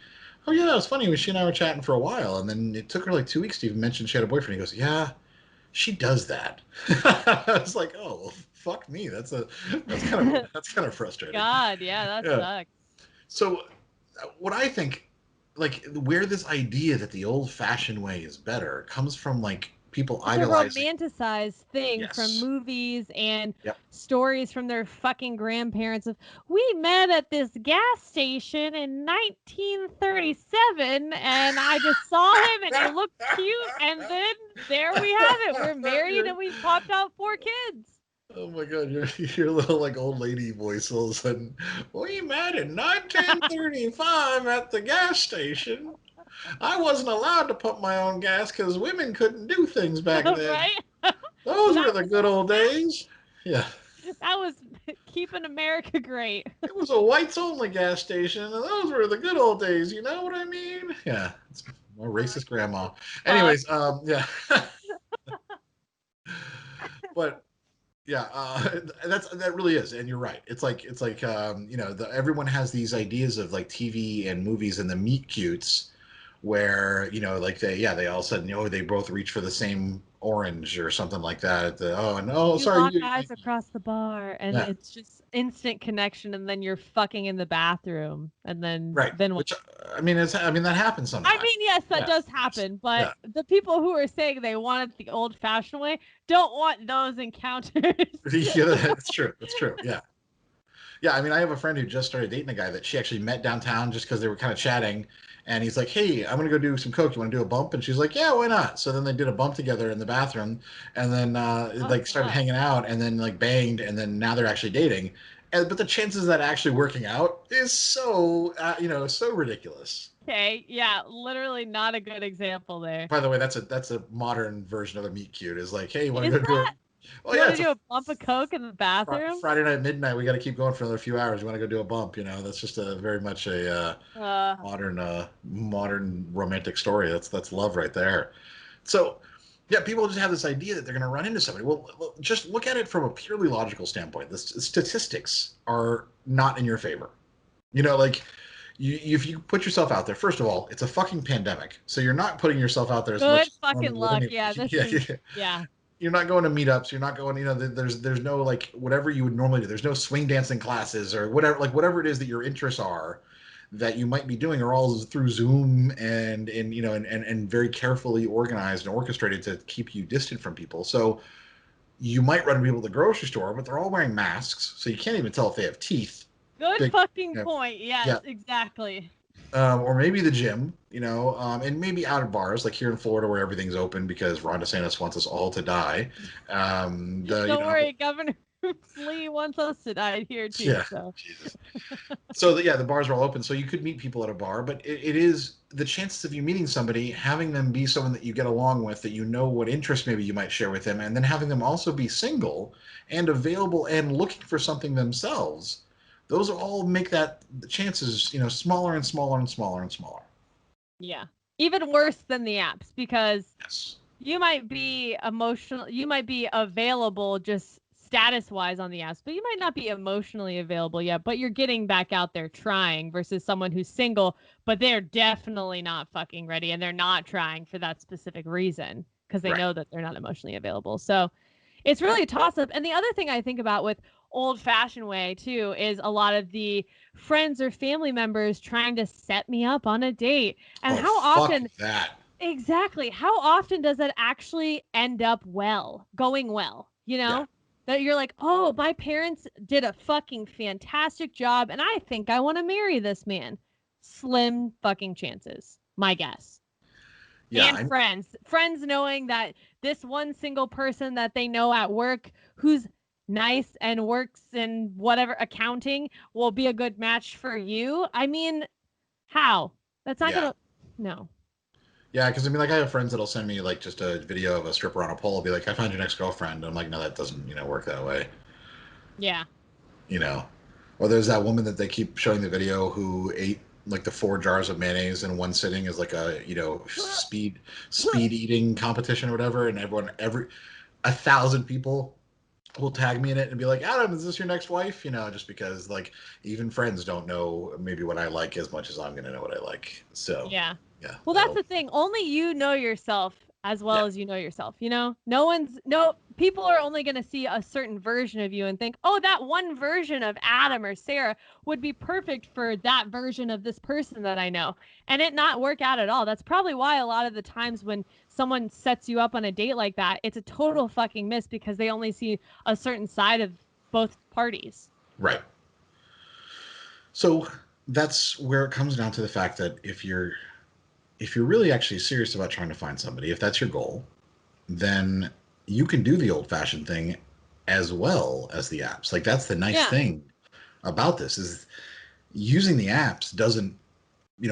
"Oh yeah, that was funny. She and I were chatting for a while, and then it took her like 2 weeks to even mention she had a boyfriend." He goes, "Yeah, she does that." I was like, "Oh, well, fuck me. That's kind of frustrating." God, yeah, that sucks. So, what I think, like, where this idea that the old-fashioned way is better comes from, like, people idolizing. It's a romanticized thing from movies and stories from their fucking grandparents of, we met at this gas station in 1937 and I just saw him and he looked cute, and then there we have it. We're married and we've popped out 4 kids. Oh my God, your little like old lady voice all of a sudden. We met in 1935 at the gas station. I wasn't allowed to pump my own gas because women couldn't do things back then. Right? Those Well, were the good old days. Yeah. that was keeping America great. It was a whites only gas station, and those were the good old days. You know what I mean? Yeah. It's my racist grandma. Anyways, yeah. But yeah, that really is, and you're right. It's like everyone has these ideas of like TV and movies and the meet cutes, where like they all of a sudden they both reach for the same orange or something like that. Oh no, You sorry, lock eyes across the bar, and yeah, it's just instant connection, and then you're fucking in the bathroom, and then right. then what? Which that happens I sometimes. mean, yes, that Yeah, does happen, but yeah, the people who are saying they want it the old-fashioned way don't want those encounters. yeah. That's true. That's true. Yeah. Yeah, I mean, I have a friend who just started dating a guy that she actually met downtown just because they were kind of chatting. And he's like, "Hey, I'm gonna go do some coke. You want to do a bump?" And she's like, "Yeah, why not?" So then they did a bump together in the bathroom, and then Oh, started fuck. hanging out, and then like banged, and then now they're actually dating. But the chances of that actually working out is so so ridiculous. Okay, yeah, literally not a good example there. By the way, that's a modern version of a meet cute. Is like, "Hey, you want Is to go do a?" that? Oh You yeah, want to it's a do a bump of coke in the bathroom? Friday night midnight. We got to keep going for another few hours. You want to go do a bump? That's just a very much a Uh, modern romantic story. That's love right there. So yeah, people just have this idea that they're going to run into somebody. Well, just look at it from a purely logical standpoint. The statistics are not in your favor. Like if you put yourself out there, first of all, it's a fucking pandemic, so you're not putting yourself out there as much good as you fucking normally would luck. anyway. Yeah, this Yeah, is yeah. yeah. You're not going to meetups. You're not going. There's no like whatever you would normally do. There's no swing dancing classes or whatever it is that your interests are that you might be doing are all through Zoom and very carefully organized and orchestrated to keep you distant from people. So you might run into people at the grocery store, but they're all wearing masks, so you can't even tell if they have teeth. Good Big, fucking yeah, point. Yes, yeah. exactly. Or maybe the gym, and maybe out of bars like here in Florida where everything's open because Ron DeSantis wants us all to die. Don't worry, Governor Lee wants us to die here too. Yeah, So Jesus. So the bars are all open, so you could meet people at a bar, but it is the chances of you meeting somebody, having them be someone that you get along with, that what interests maybe you might share with them, and then having them also be single and available and looking for something themselves. Those all make the chances, smaller and smaller and smaller and smaller. yeah, even worse than the apps because Yes. you might be emotional, you might be available just status wise on the apps, but you might not be emotionally available yet, but you're getting back out there trying versus someone who's single, but they're definitely not fucking ready and they're not trying for that specific reason because they Right. know that they're not emotionally available. So it's really a toss up. And the other thing I think about with old fashioned way too is a lot of the friends or family members trying to set me up on a date. And Oh, how fuck often that. exactly. How often does that actually end up going well? Yeah. That you're like, oh, my parents did a fucking fantastic job, and I think I want to marry this man. Slim fucking chances, my guess. Yeah. And friends knowing that this one single person that they know at work who's nice and works in whatever accounting will be a good match for you. I mean, how? That's not Yeah. gonna. No. Yeah, because like I have friends that'll send me like just a video of a stripper on a pole, be like, "I found your next girlfriend." I'm like, "No, that doesn't work that way." Yeah. You know, or there's that woman that they keep showing the video who ate like the 4 jars of mayonnaise in one sitting as like a speed eating competition or whatever, and every 1,000 people will tag me in it and be like, "Adam, is this your next wife?" Just because like even friends don't know maybe what I like as much as I'm gonna know what I like. So Yeah. yeah, Well, that's that'll the thing. Only you know yourself as yeah. well as you know yourself. No people are only going to see a certain version of you and think, "Oh, that one version of Adam or Sarah would be perfect for that version of this person that I know." And it not work out at all. That's probably why a lot of the times when someone sets you up on a date like that, it's a total fucking miss because they only see a certain side of both parties. Right. So that's where it comes down to the fact that if you're really actually serious about trying to find somebody, if that's your goal, then you can do the old fashioned thing as well as the apps. Like that's the nice Yeah. thing about this is using the apps doesn't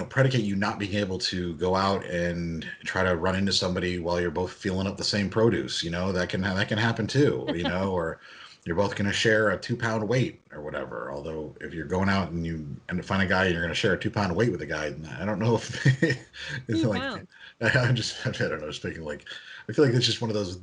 predicate you not being able to go out and try to run into somebody while you're both feeling up the same produce. That can happen too. Or you're both going to share a 2-pound weight or whatever. Although if you're going out and you find a guy and you're going to share a 2-pound weight with a guy, I don't know if it's like 2 pounds. I don't know, speaking like I feel like it's just one of those,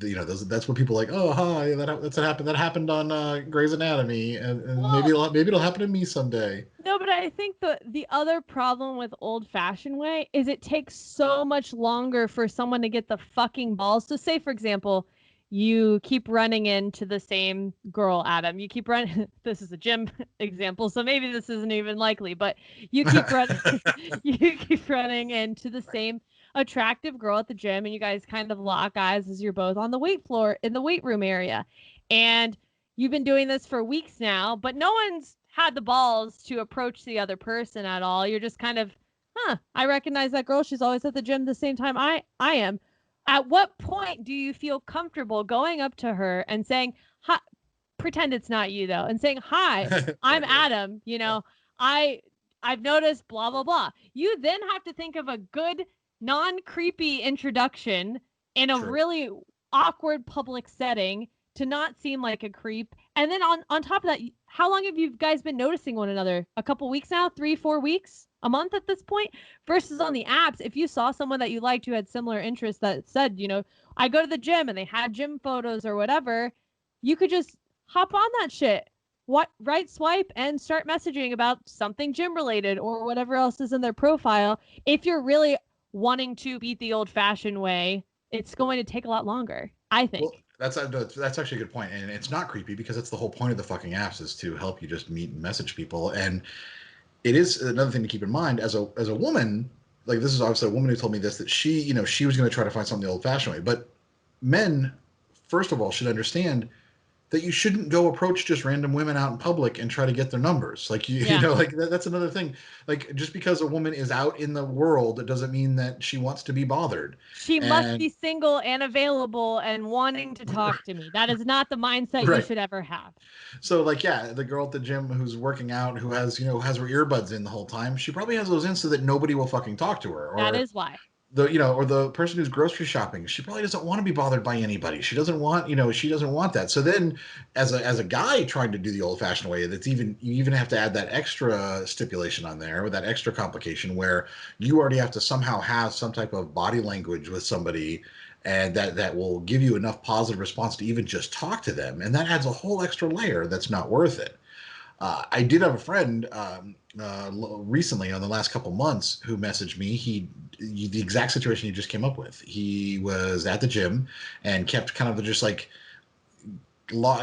that's what people are like, oh, hi, that happened on Grey's Anatomy, and maybe Well, it'll happen to me someday. no, but I think the other problem with old-fashioned way is it takes so much longer for someone to get the fucking balls. So say, for example, you keep running into the same girl, Adam. You keep running. This is a gym example, so maybe this isn't even likely, but you keep running. You keep running into the same attractive girl at the gym, and you guys kind of lock eyes as you're both on the weight floor in the weight room area, and you've been doing this for weeks now, but no one's had the balls to approach the other person at all. You're just kind of, I recognize that girl. She's always at the gym the same time I am. At what point do you feel comfortable going up to her and saying, hi, pretend it's not you though, and saying, hi, I'm Adam, I've noticed blah, blah, blah. You then have to think of a good, non-creepy introduction in a True. really awkward public setting to not seem like a creep. And then on top of that, how long have you guys been noticing one another? A couple weeks now? 3-4 weeks? A month at this point? Versus on the apps, if you saw someone that you liked who had similar interests that said, I go to the gym, and they had gym photos or whatever, you could just hop on that shit. Right swipe and start messaging about something gym related or whatever else is in their profile. If you're really wanting to beat the old fashioned way, it's going to take a lot longer, I think. Well, that's actually a good point, and it's not creepy because it's the whole point of the fucking apps is to help you just meet and message people. And it is another thing to keep in mind as a woman. Like, this is obviously a woman who told me this, that she was going to try to find something the old-fashioned way. But men, first of all, should understand that you shouldn't go approach just random women out in public and try to get their numbers. Like, that's another thing. Like, just because a woman is out in the world, it doesn't mean that she wants to be bothered. She must be single and available and wanting to talk to me. That is not the mindset you should ever have. So, like, yeah, the girl at the gym who's working out, who has her earbuds in the whole time, she probably has those in so that nobody will fucking talk to her. Or that is why. Or the person who's grocery shopping, she probably doesn't want to be bothered by anybody. She doesn't want that. So then, as a guy trying to do the old-fashioned way, you even have to add that extra stipulation on there, with that extra complication where you already have to somehow have some type of body language with somebody, and that will give you enough positive response to even just talk to them, and that adds a whole extra layer that's not worth it. I did have a friend recently, on the last couple months, who messaged me. The exact situation you just came up with. He was at the gym and kept kind of just like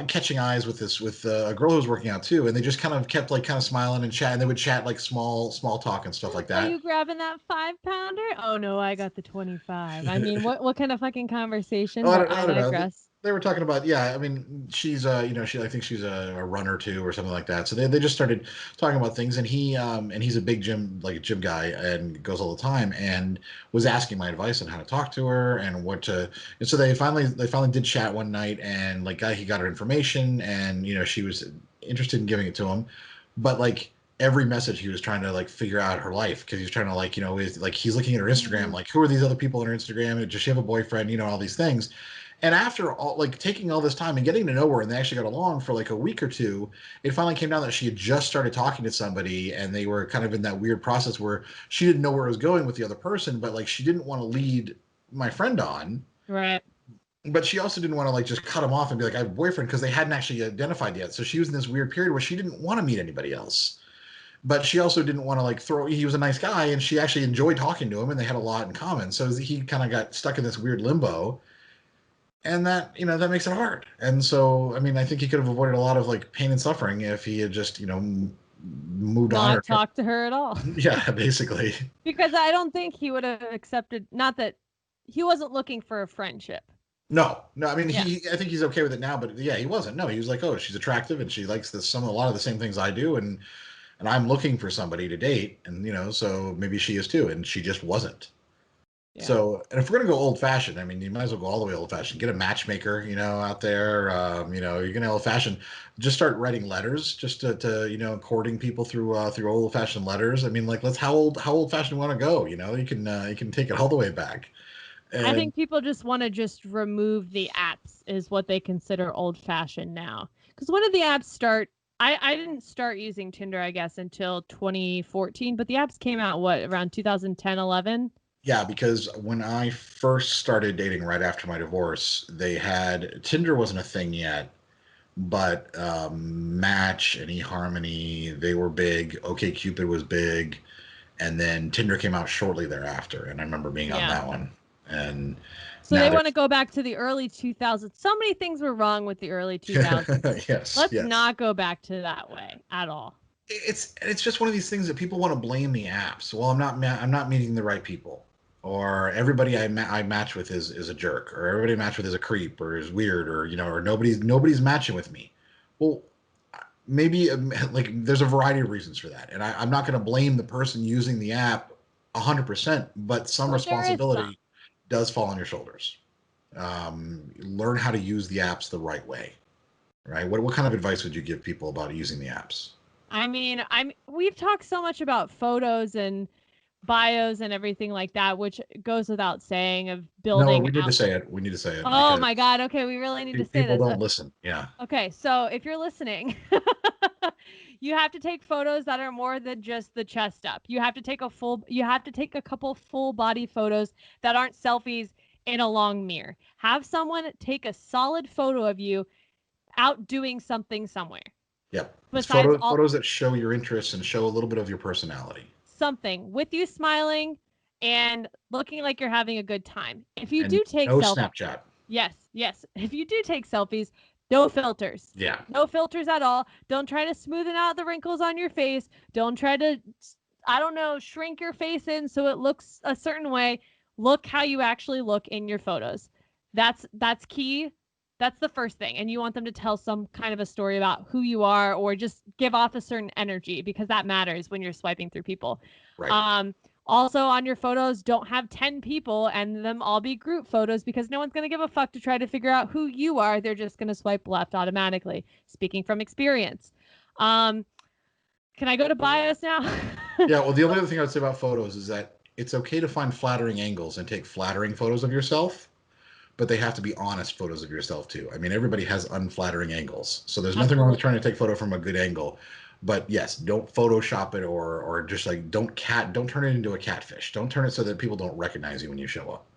catching eyes with a girl who was working out too, and they just kind of smiling and chatting. They would chat like small talk and stuff like that. Are you grabbing that 5-pounder? Oh no, I got the 25. I mean, what kind of fucking conversation? I don't know. They were talking about, I mean, she's I think she's a runner too or something like that. So they just started talking about things, and he's a big gym guy and goes all the time, and was asking my advice on how to talk to her and what to. And so they finally did chat one night, and he got her information, and she was interested in giving it to him, but like every message he was trying to figure out her life, because he was trying to he's looking at her Instagram, like, who are these other people on her Instagram, does she have a boyfriend, all these things. And after all, taking all this time and getting to know her, and they actually got along for a week or two, it finally came down that she had just started talking to somebody, and they were kind of in that weird process where she didn't know where it was going with the other person, but she didn't want to lead my friend on. Right. But she also didn't want to just cut him off and be like, I have a boyfriend, because they hadn't actually identified yet. So she was in this weird period where she didn't want to meet anybody else. But she also didn't want to he was a nice guy, and she actually enjoyed talking to him, and they had a lot in common. So he kind of got stuck in this weird limbo. And that, that makes it hard. And so, I mean, I think he could have avoided a lot of pain and suffering if he had just, moved on. Not talk to her at all. Yeah, basically. Because I don't think he would have accepted, not that he wasn't looking for a friendship. No. I mean, I think he's okay with it now, but yeah, he wasn't. No, he was like, oh, she's attractive and she likes a lot of the same things I do. And I'm looking for somebody to date. And, so maybe she is too. And she just wasn't. Yeah. So, and if we're gonna go old fashioned, I mean, you might as well go all the way old fashioned. Get a matchmaker, out there. You're gonna old fashioned. Just start writing letters, just to courting people through old fashioned letters. I mean, like, let's how old fashioned want to go? You can take it all the way back. I And think people just want to just remove the apps is what they consider old fashioned now. Because when did the apps start? I didn't start using Tinder, I guess, until 2014, but the apps came out, around 2010, 11? yeah, because when I first started dating right after my divorce, they had Tinder wasn't a thing yet, but Match and eHarmony, they were big. OkCupid was big, and then Tinder came out shortly thereafter, and I remember being on that one. And so now they want to go back to the early 2000s. So many things were wrong with the early 2000s. Yes, Let's not go back to that way at all. It's just one of these things that people want to blame the apps. Well, I'm not meeting the right people, or everybody I match with is a jerk, or everybody I match with is a creep, or is weird, or or nobody's matching with me. Well, maybe like there's a variety of reasons for that, and I'm not going to blame the person using the app 100%, but some responsibility does fall on your shoulders. Learn how to use the apps the right way, right? What kind of advice would you give people about using the apps? I mean, we've talked so much about photos and bios and everything like that, which goes without saying, of building. No, we need to say it. We need to say it. Oh my God. Okay. We really need to say people this. Don't listen. Yeah. Okay. So if you're listening, you have to take photos that are more than just the chest up. You have to take a couple full body photos that aren't selfies in a long mirror. Have someone take a solid photo of you out doing something somewhere. Yep. Besides photos that show your interests and show a little bit of your personality. Something with you smiling and looking like you're having a good time. If you do take no Snapchat. Yes. If you do take selfies, no filters. Yeah. No filters at all. Don't try to smoothen out the wrinkles on your face. Don't try to, shrink your face in so it looks a certain way. Look how you actually look in your photos. That's key. That's the first thing. And you want them to tell some kind of a story about who you are, or just give off a certain energy, because that matters when you're swiping through people. Right. Also, on your photos, don't have 10 people and them all be group photos, because no one's going to give a fuck to try to figure out who you are. They're just going to swipe left automatically. Speaking from experience. Can I go to bios now? Yeah, well, the only other thing I would say about photos is that it's okay to find flattering angles and take flattering photos of yourself, but they have to be honest photos of yourself too. I mean, everybody has unflattering angles. So there's nothing wrong with trying to take photo from a good angle. But yes, don't Photoshop it or just like don't turn it into a catfish. Don't turn it so that people don't recognize you when you show up.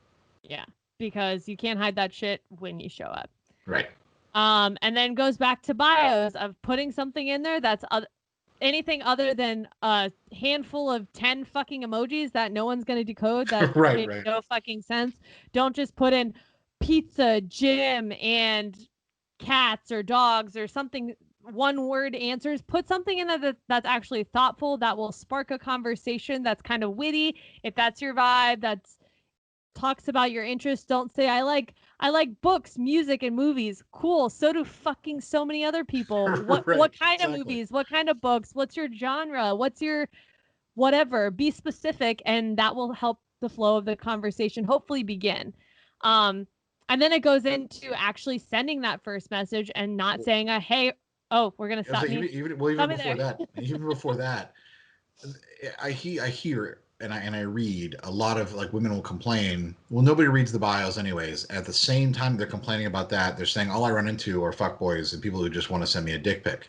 Yeah, because you can't hide that shit when you show up. Right. And then goes back to bios of putting something in there that's anything other than a handful of 10 fucking emojis that no one's going to decode, that right. make no fucking sense. Don't just put in pizza, gym, and cats or dogs or something, one word answers. Put something in there that's actually thoughtful, that will spark a conversation, that's kind of witty. If that's your vibe, that's talks about your interests. Don't say I like books, music, and movies. Cool. So do fucking so many other people. What right, what kind of movies? What kind of books? What's your genre? What's your whatever? Be specific, and that will help the flow of the conversation hopefully begin. And then it goes into actually sending that first message and not saying hey, we're gonna stop me. Even before that, I hear and I read a lot of like women will complain. Well, nobody reads the bios anyways. At the same time they're complaining about that, they're saying all I run into are fuckboys and people who just want to send me a dick pic.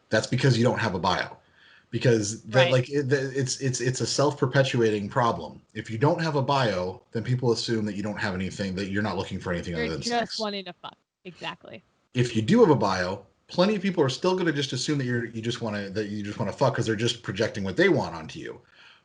That's because you don't have a bio. Because it's a self-perpetuating problem. If you don't have a bio, then people assume that you don't have anything, that you're not looking for anything other than sex. You're just wanting to fuck. Exactly. If you do have a bio, plenty of people are still going to just assume that you just want to fuck because they're just projecting what they want onto you.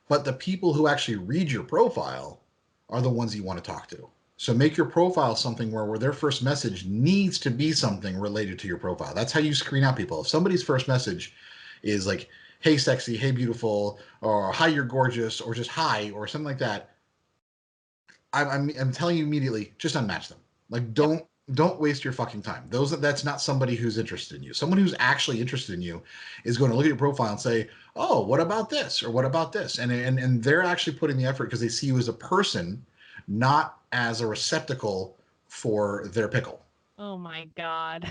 But the people who actually read your profile are the ones you want to talk to. So make your profile something where their first message needs to be something related to your profile. That's how you screen out people. If somebody's first message is like, hey, sexy, hey, beautiful, or hi, you're gorgeous, or just hi, or something like that, I'm telling you immediately, just unmatch them. Like, don't waste your fucking time. That's not somebody who's interested in you. Someone who's actually interested in you is going to look at your profile and say, oh, what about this? Or what about this? And they're actually putting the effort because they see you as a person not as a receptacle for their pickle. Oh my god.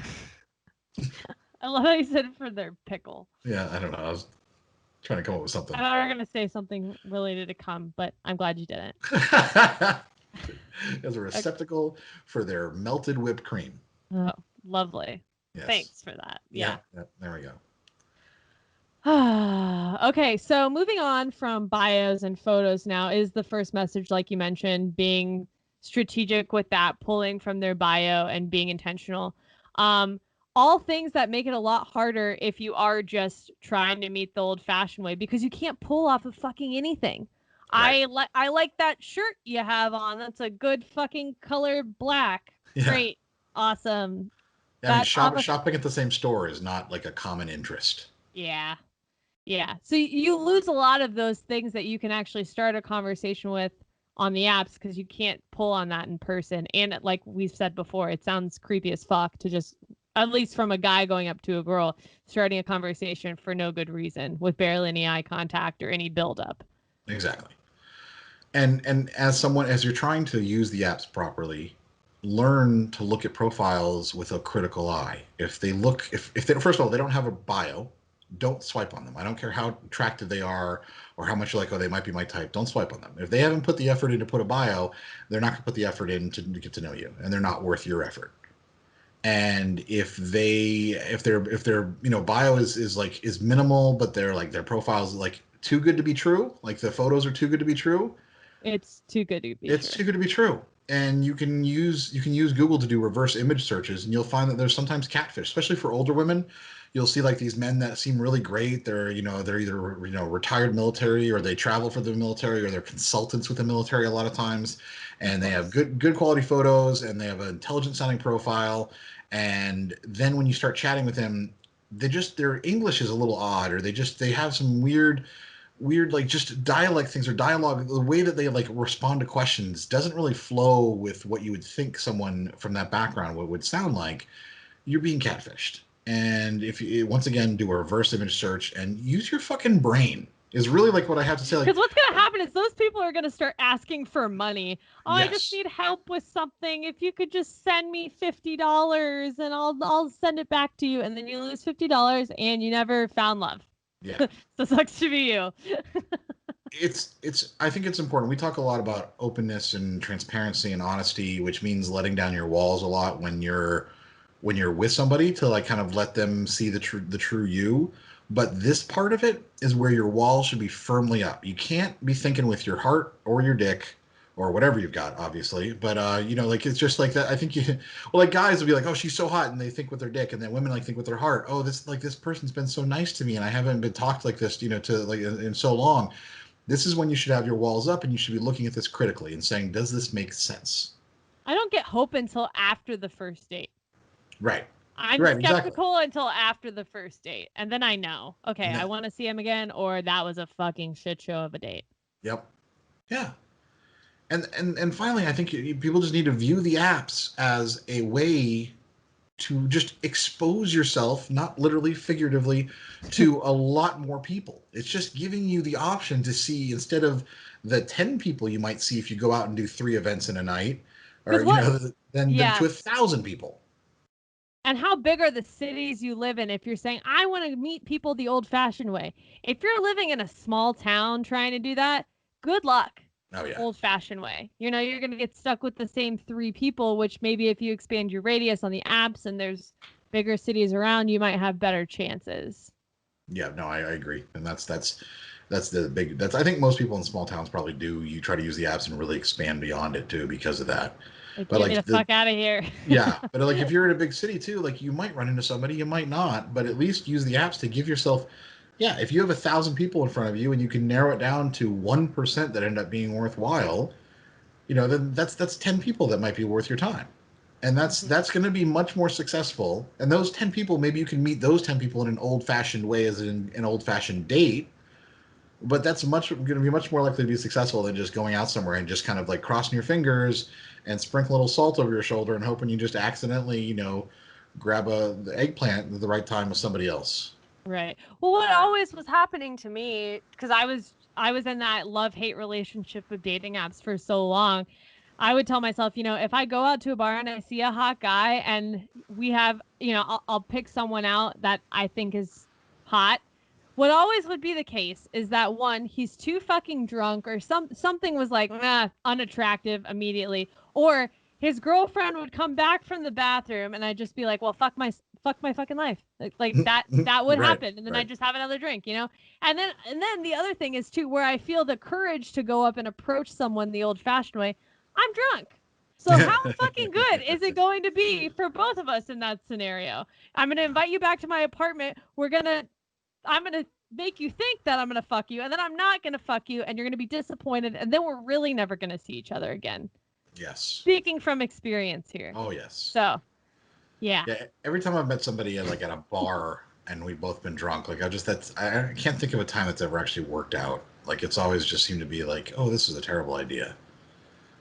I love how you said for their pickle. Yeah, I don't know. I was trying to come up with something. I thought you were going to say something related to cum, but I'm glad you didn't. As a receptacle for their melted whipped cream. Oh, lovely. Yes. Thanks for that. Yeah. There we go. Okay, so moving on from bios and photos now is the first message, like you mentioned, being strategic with that, pulling from their bio and being intentional. All things that make it a lot harder if you are just trying to meet the old-fashioned way, because you can't pull off of fucking anything. Right. I like that shirt you have on. That's a good fucking color black. Yeah. Great. Awesome. I mean, shopping at the same store is not like a common interest. Yeah. Yeah. So you lose a lot of those things that you can actually start a conversation with on the apps because you can't pull on that in person. And like we've said before, it sounds creepy as fuck to just, at least from a guy going up to a girl, starting a conversation for no good reason with barely any eye contact or any buildup. Exactly. And as you're trying to use the apps properly, learn to look at profiles with a critical eye. If they first of all, they don't have a bio, don't swipe on them. I don't care how attractive they are or how much you're like, oh, they might be my type. Don't swipe on them. If they haven't put the effort in to put a bio, they're not going to put the effort in to get to know you, and they're not worth your effort. And if their bio is minimal, but their profile is like too good to be true, like the photos are too good to be true. It's too good to be It's too good to be true. And you can use Google to do reverse image searches, and you'll find that there's sometimes catfish, especially for older women. You'll see like these men that seem really great. They're either retired military, or they travel for the military, or they're consultants with the military a lot of times, and they have good quality photos, and they have an intelligent sounding profile. And then when you start chatting with them, their English is a little odd, or they have some weird like just dialect things or dialogue. The way that they like respond to questions doesn't really flow with what you would think someone from that background would sound like. You're being catfished. And if you once again do a reverse image search and use your fucking brain is really like what I have to say. Because what's gonna happen is those people are gonna start asking for money. Oh, Yes. I just need help with something. If you could just send me $50 and I'll send it back to you, and then you lose $50 and you never found love. Yeah. So sucks to be you. I think it's important. We talk a lot about openness and transparency and honesty, which means letting down your walls a lot when you're with somebody, to like kind of let them see the true you. But this part of it is where your wall should be firmly up. You can't be thinking with your heart or your dick or whatever you've got, obviously. But like it's just like that. I think like guys will be like, oh, she's so hot, and they think with their dick, and then women like think with their heart. Oh, this person's been so nice to me, and I haven't been talked like this, to like in so long. This is when you should have your walls up, and you should be looking at this critically and saying, does this make sense? I don't get hope until after the first date. Right. I'm skeptical until after the first date, and then I know, okay, I want to see him again, or that was a fucking shit show of a date. Yep. Yeah. And finally, I think people just need to view the apps as a way to just expose yourself, not literally, figuratively, to a lot more people. It's just giving you the option to see, instead of the 10 people you might see if you go out and do 3 events in a night, or then to 1,000 people. And how big are the cities you live in if you're saying, I want to meet people the old-fashioned way? If you're living in a small town trying to do that, good luck. Oh, yeah. Old-fashioned way. You're going to get stuck with the same 3 people, which maybe if you expand your radius on the apps and there's bigger cities around, you might have better chances. Yeah, no, I agree. And that's the big, I think most people in small towns probably do. You try to use the apps and really expand beyond it too because of that. Get me the fuck out of here. Yeah, but like if you're in a big city too, like you might run into somebody, you might not, but at least use the apps to give yourself. Yeah, if you have 1,000 people in front of you and you can narrow it down to 1% that end up being worthwhile, then that's 10 people that might be worth your time, and that's going to be much more successful. And those 10 people, maybe you can meet those 10 people in an old-fashioned way, as in an old-fashioned date. But that's going to be much more likely to be successful than just going out somewhere and just kind of like crossing your fingers and sprinkle a little salt over your shoulder and hoping you just accidentally, grab the eggplant at the right time with somebody else. Right. Well, what always was happening to me, because I was in that love-hate relationship with dating apps for so long, I would tell myself, if I go out to a bar and I see a hot guy and we have, I'll pick someone out that I think is hot. What always would be the case is that one, he's too fucking drunk, or something was like unattractive immediately, or his girlfriend would come back from the bathroom and I'd just be like, well, fuck my fucking life. Like that would Right, happen, and then I'd just have another drink, And then the other thing is too, where I feel the courage to go up and approach someone the old-fashioned way. I'm drunk. So how fucking good is it going to be for both of us in that scenario? I'm going to invite you back to my apartment. I'm going to make you think that I'm going to fuck you, and then I'm not going to fuck you, and you're going to be disappointed, and then we're really never going to see each other again. Yes. Speaking from experience here. Oh, yes. So, yeah. Every time I've met somebody at a bar and we've both been drunk, like I can't think of a time that's ever actually worked out. Like, it's always just seemed to be like, oh, this is a terrible idea.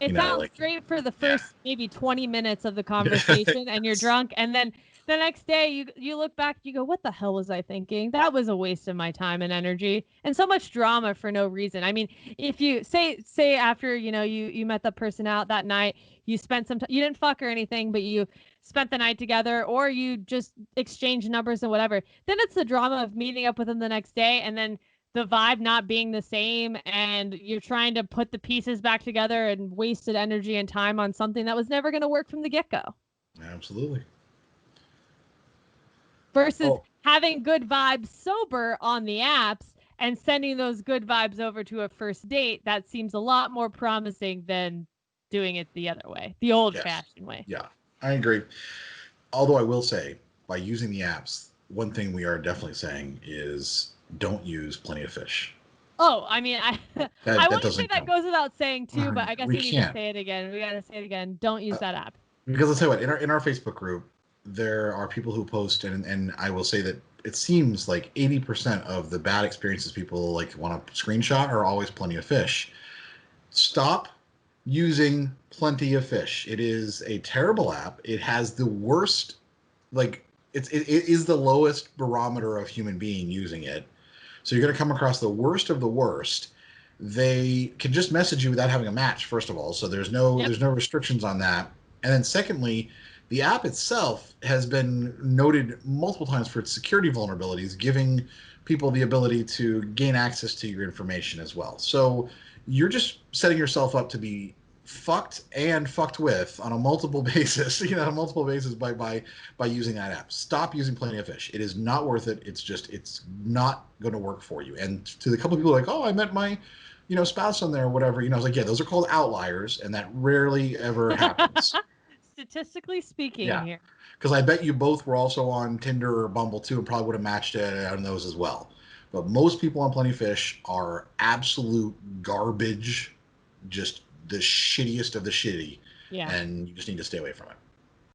It sounds great for the first maybe 20 minutes of the conversation, and you're drunk, and then the next day you look back, you go, what the hell was I thinking? That was a waste of my time and energy, and so much drama for no reason. I mean, if you say after you met the person out that night, you spent some time, you didn't fuck or anything, but you spent the night together, or you just exchanged numbers and whatever, then it's the drama of meeting up with them the next day, and then the vibe not being the same, and you're trying to put the pieces back together and wasted energy and time on something that was never going to work from the get-go. Absolutely. Versus having good vibes sober on the apps and sending those good vibes over to a first date, that seems a lot more promising than doing it the other way, the old-fashioned way. Yeah, I agree. Although I will say, by using the apps, one thing we are definitely saying is don't use Plenty of Fish. Oh, I mean, I want to say that goes without saying too, but I guess we need to say it again. We got to say it again. Don't use that app. Because I'll tell you what, in our Facebook group, there are people who post, and I will say that it seems like 80% of the bad experiences people like want to screenshot are always Plenty of Fish. Stop using Plenty of Fish. It is a terrible app. It has the worst, like, it is the lowest barometer of human being using it. So you're going to come across the worst of the worst. They can just message you without having a match, first of all. So there's no restrictions on that. And then secondly, the app itself has been noted multiple times for its security vulnerabilities, giving people the ability to gain access to your information as well. So you're just setting yourself up to be fucked and fucked with on a multiple basis, by using that app. Stop using Plenty of Fish. It is not worth it. It's not going to work for you. And to the couple of people like, oh, I met my, spouse on there or whatever, I was like, yeah, those are called outliers, and that rarely ever happens. Statistically speaking, here. Because I bet you both were also on Tinder or Bumble too, and probably would have matched it on those as well. But most people on Plenty of Fish are absolute garbage, just the shittiest of the shitty, and you just need to stay away from it.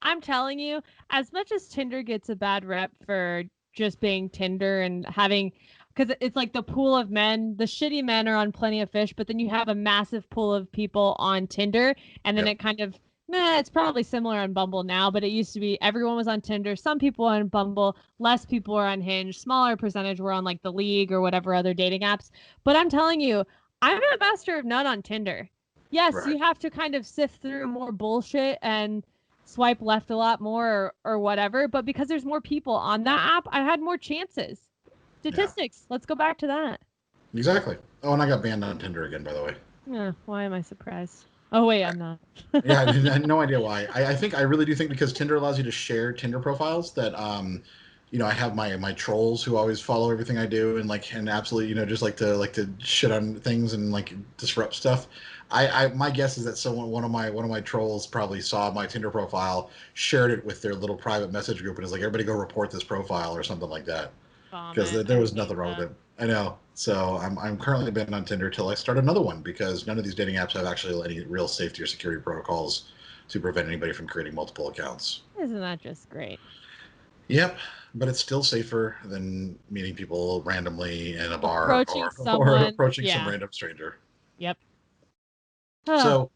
I'm telling you, as much as Tinder gets a bad rep for just being Tinder and having, because it's like the pool of men, the shitty men are on Plenty of Fish, but then you have a massive pool of people on Tinder, and then it kind of, it's probably similar on Bumble now, but it used to be everyone was on Tinder, some people on Bumble, less people were on Hinge, smaller percentage were on like the League or whatever other dating apps. But I'm telling you, I'm a master of none on Tinder. Yes, you have to kind of sift through more bullshit and swipe left a lot more or whatever. But because there's more people on that app, I had more chances. Statistics. Let's go back to that. Exactly. Oh, and I got banned on Tinder again, by the way. Yeah. Why am I surprised? Oh, wait, I'm not. Yeah, I had no idea why. I really do think because Tinder allows you to share Tinder profiles that, I have my trolls who always follow everything I do and absolutely, just like to shit on things and disrupt stuff. My guess is that one of my trolls probably saw my Tinder profile, shared it with their little private message group, and is like, everybody go report this profile or something like that. Because there was nothing wrong with it. I know. So I'm currently banned on Tinder till I start another one, because none of these dating apps have actually any real safety or security protocols to prevent anybody from creating multiple accounts. Isn't that just great? Yep, but it's still safer than meeting people randomly in a bar or approaching some random stranger. Yep. So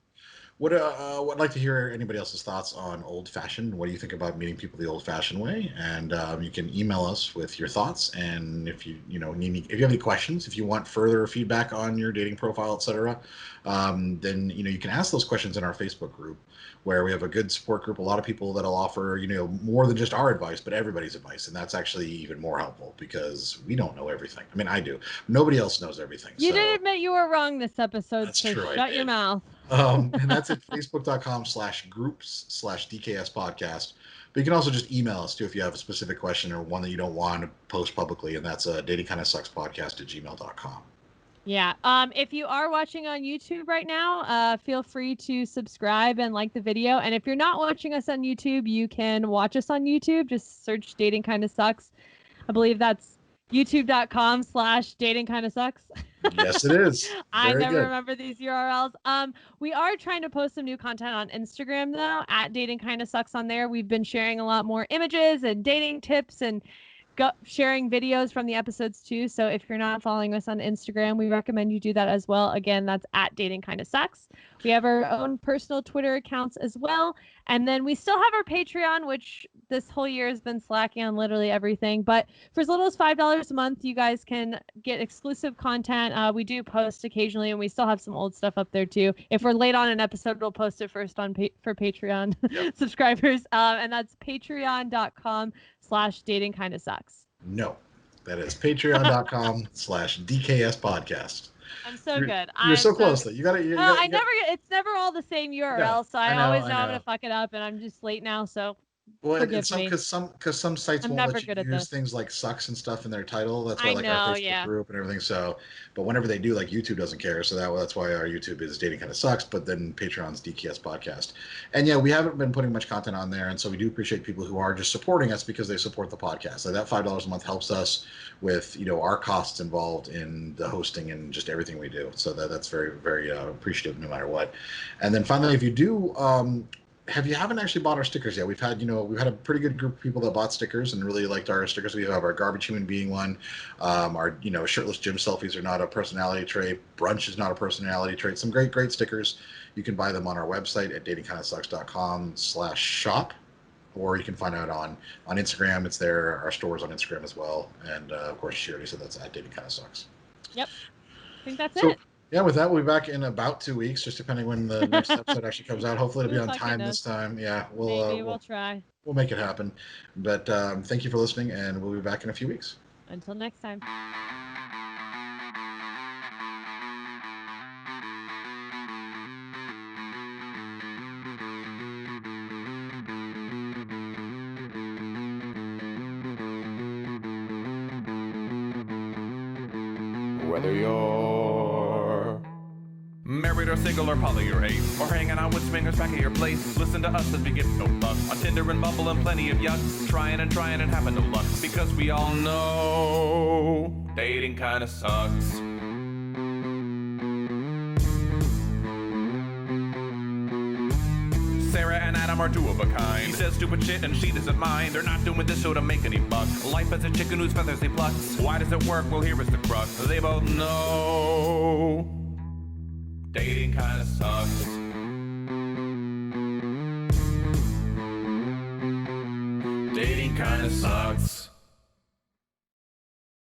Would like to hear anybody else's thoughts on old-fashioned. What do you think about meeting people the old-fashioned way? And you can email us with your thoughts. And if you if you have any questions, if you want further feedback on your dating profile, etc., then you can ask those questions in our Facebook group, where we have a good support group. A lot of people that'll offer more than just our advice, but everybody's advice, and that's actually even more helpful because we don't know everything. I mean, I do. Nobody else knows everything. You so. did admit you were wrong this episode, That's so true, I shut your did. mouth. And that's at facebook.com/groups/DKS podcast. But you can also just email us too if you have a specific question or one that you don't want to post publicly, and that's datingkindofsuckspodcast@gmail.com. Yeah. If you are watching on YouTube right now, feel free to subscribe and like the video. And if you're not watching us on YouTube, you can watch us on YouTube. Just search Dating Kinda Sucks. I believe that's youtube.com/datingkindasucks. Yes, it is. I Very never good. remember these URLs. We are trying to post some new content on Instagram though, at Dating Kinda Sucks on there. We've been sharing a lot more images and dating tips and sharing videos from the episodes too. So if you're not following us on Instagram, we recommend you do that as well. Again, that's at Dating Kinda Sucks. We have our own personal Twitter accounts as well. And then we still have our Patreon, which this whole year has been slacking on literally everything. But for as little as $5 a month, you guys can get exclusive content. We do post occasionally, and we still have some old stuff up there too. If we're late on an episode, we'll post it first on for Patreon subscribers. And that's patreon.com/datingkindasucks. No, that is patreon.com/DKS podcast. I'm so good. You're so close though. It's never all the same URL, so I always know I'm gonna fuck it up, and I'm just late now, so well, forgive me. because some sites I'm won't never let you good at use this. things like sucks and stuff in their title. That's why I our know, Facebook group and everything. So, but whenever they do, like YouTube doesn't care. So that's why our YouTube is Dating Kinda Sucks, but then Patreon's DKS podcast. And yeah, we haven't been putting much content on there, and so we do appreciate people who are just supporting us because they support the podcast. So that $5 a month helps us with our costs involved in the hosting and just everything we do. So that's very, very appreciative no matter what. And then finally, if you do haven't actually bought our stickers yet. We've had a pretty good group of people that bought stickers and really liked our stickers. We have our garbage human being one. Our shirtless gym selfies are not a personality trait. Brunch is not a personality trait. Some great stickers. You can buy them on our website at datingkindasucks.com/shop, or you can find out on Instagram. It's there. Our store's on Instagram as well. And of course, she already said that's at Dating Kinda Sucks. Yep. I think that's it. Yeah, with that, we'll be back in about 2 weeks, just depending when the next episode actually comes out. Hopefully, it'll be on time this time. Yeah, we'll try. We'll make it happen. But thank you for listening, and we'll be back in a few weeks. Until next time. Whether you're married or single or poly or ace, or hanging out with swingers back at your place, listen to us as we get no luck. On Tinder and Bumble and plenty of yucks, trying and having no luck. Because we all know dating kinda sucks. Sarah and Adam are two of a kind. He says stupid shit and she doesn't mind. They're not doing this show to make any buck. Life as a chicken whose feathers he plucks. Why does it work? Well, here is the crux. They both know dating kinda sucks. Dating kinda sucks.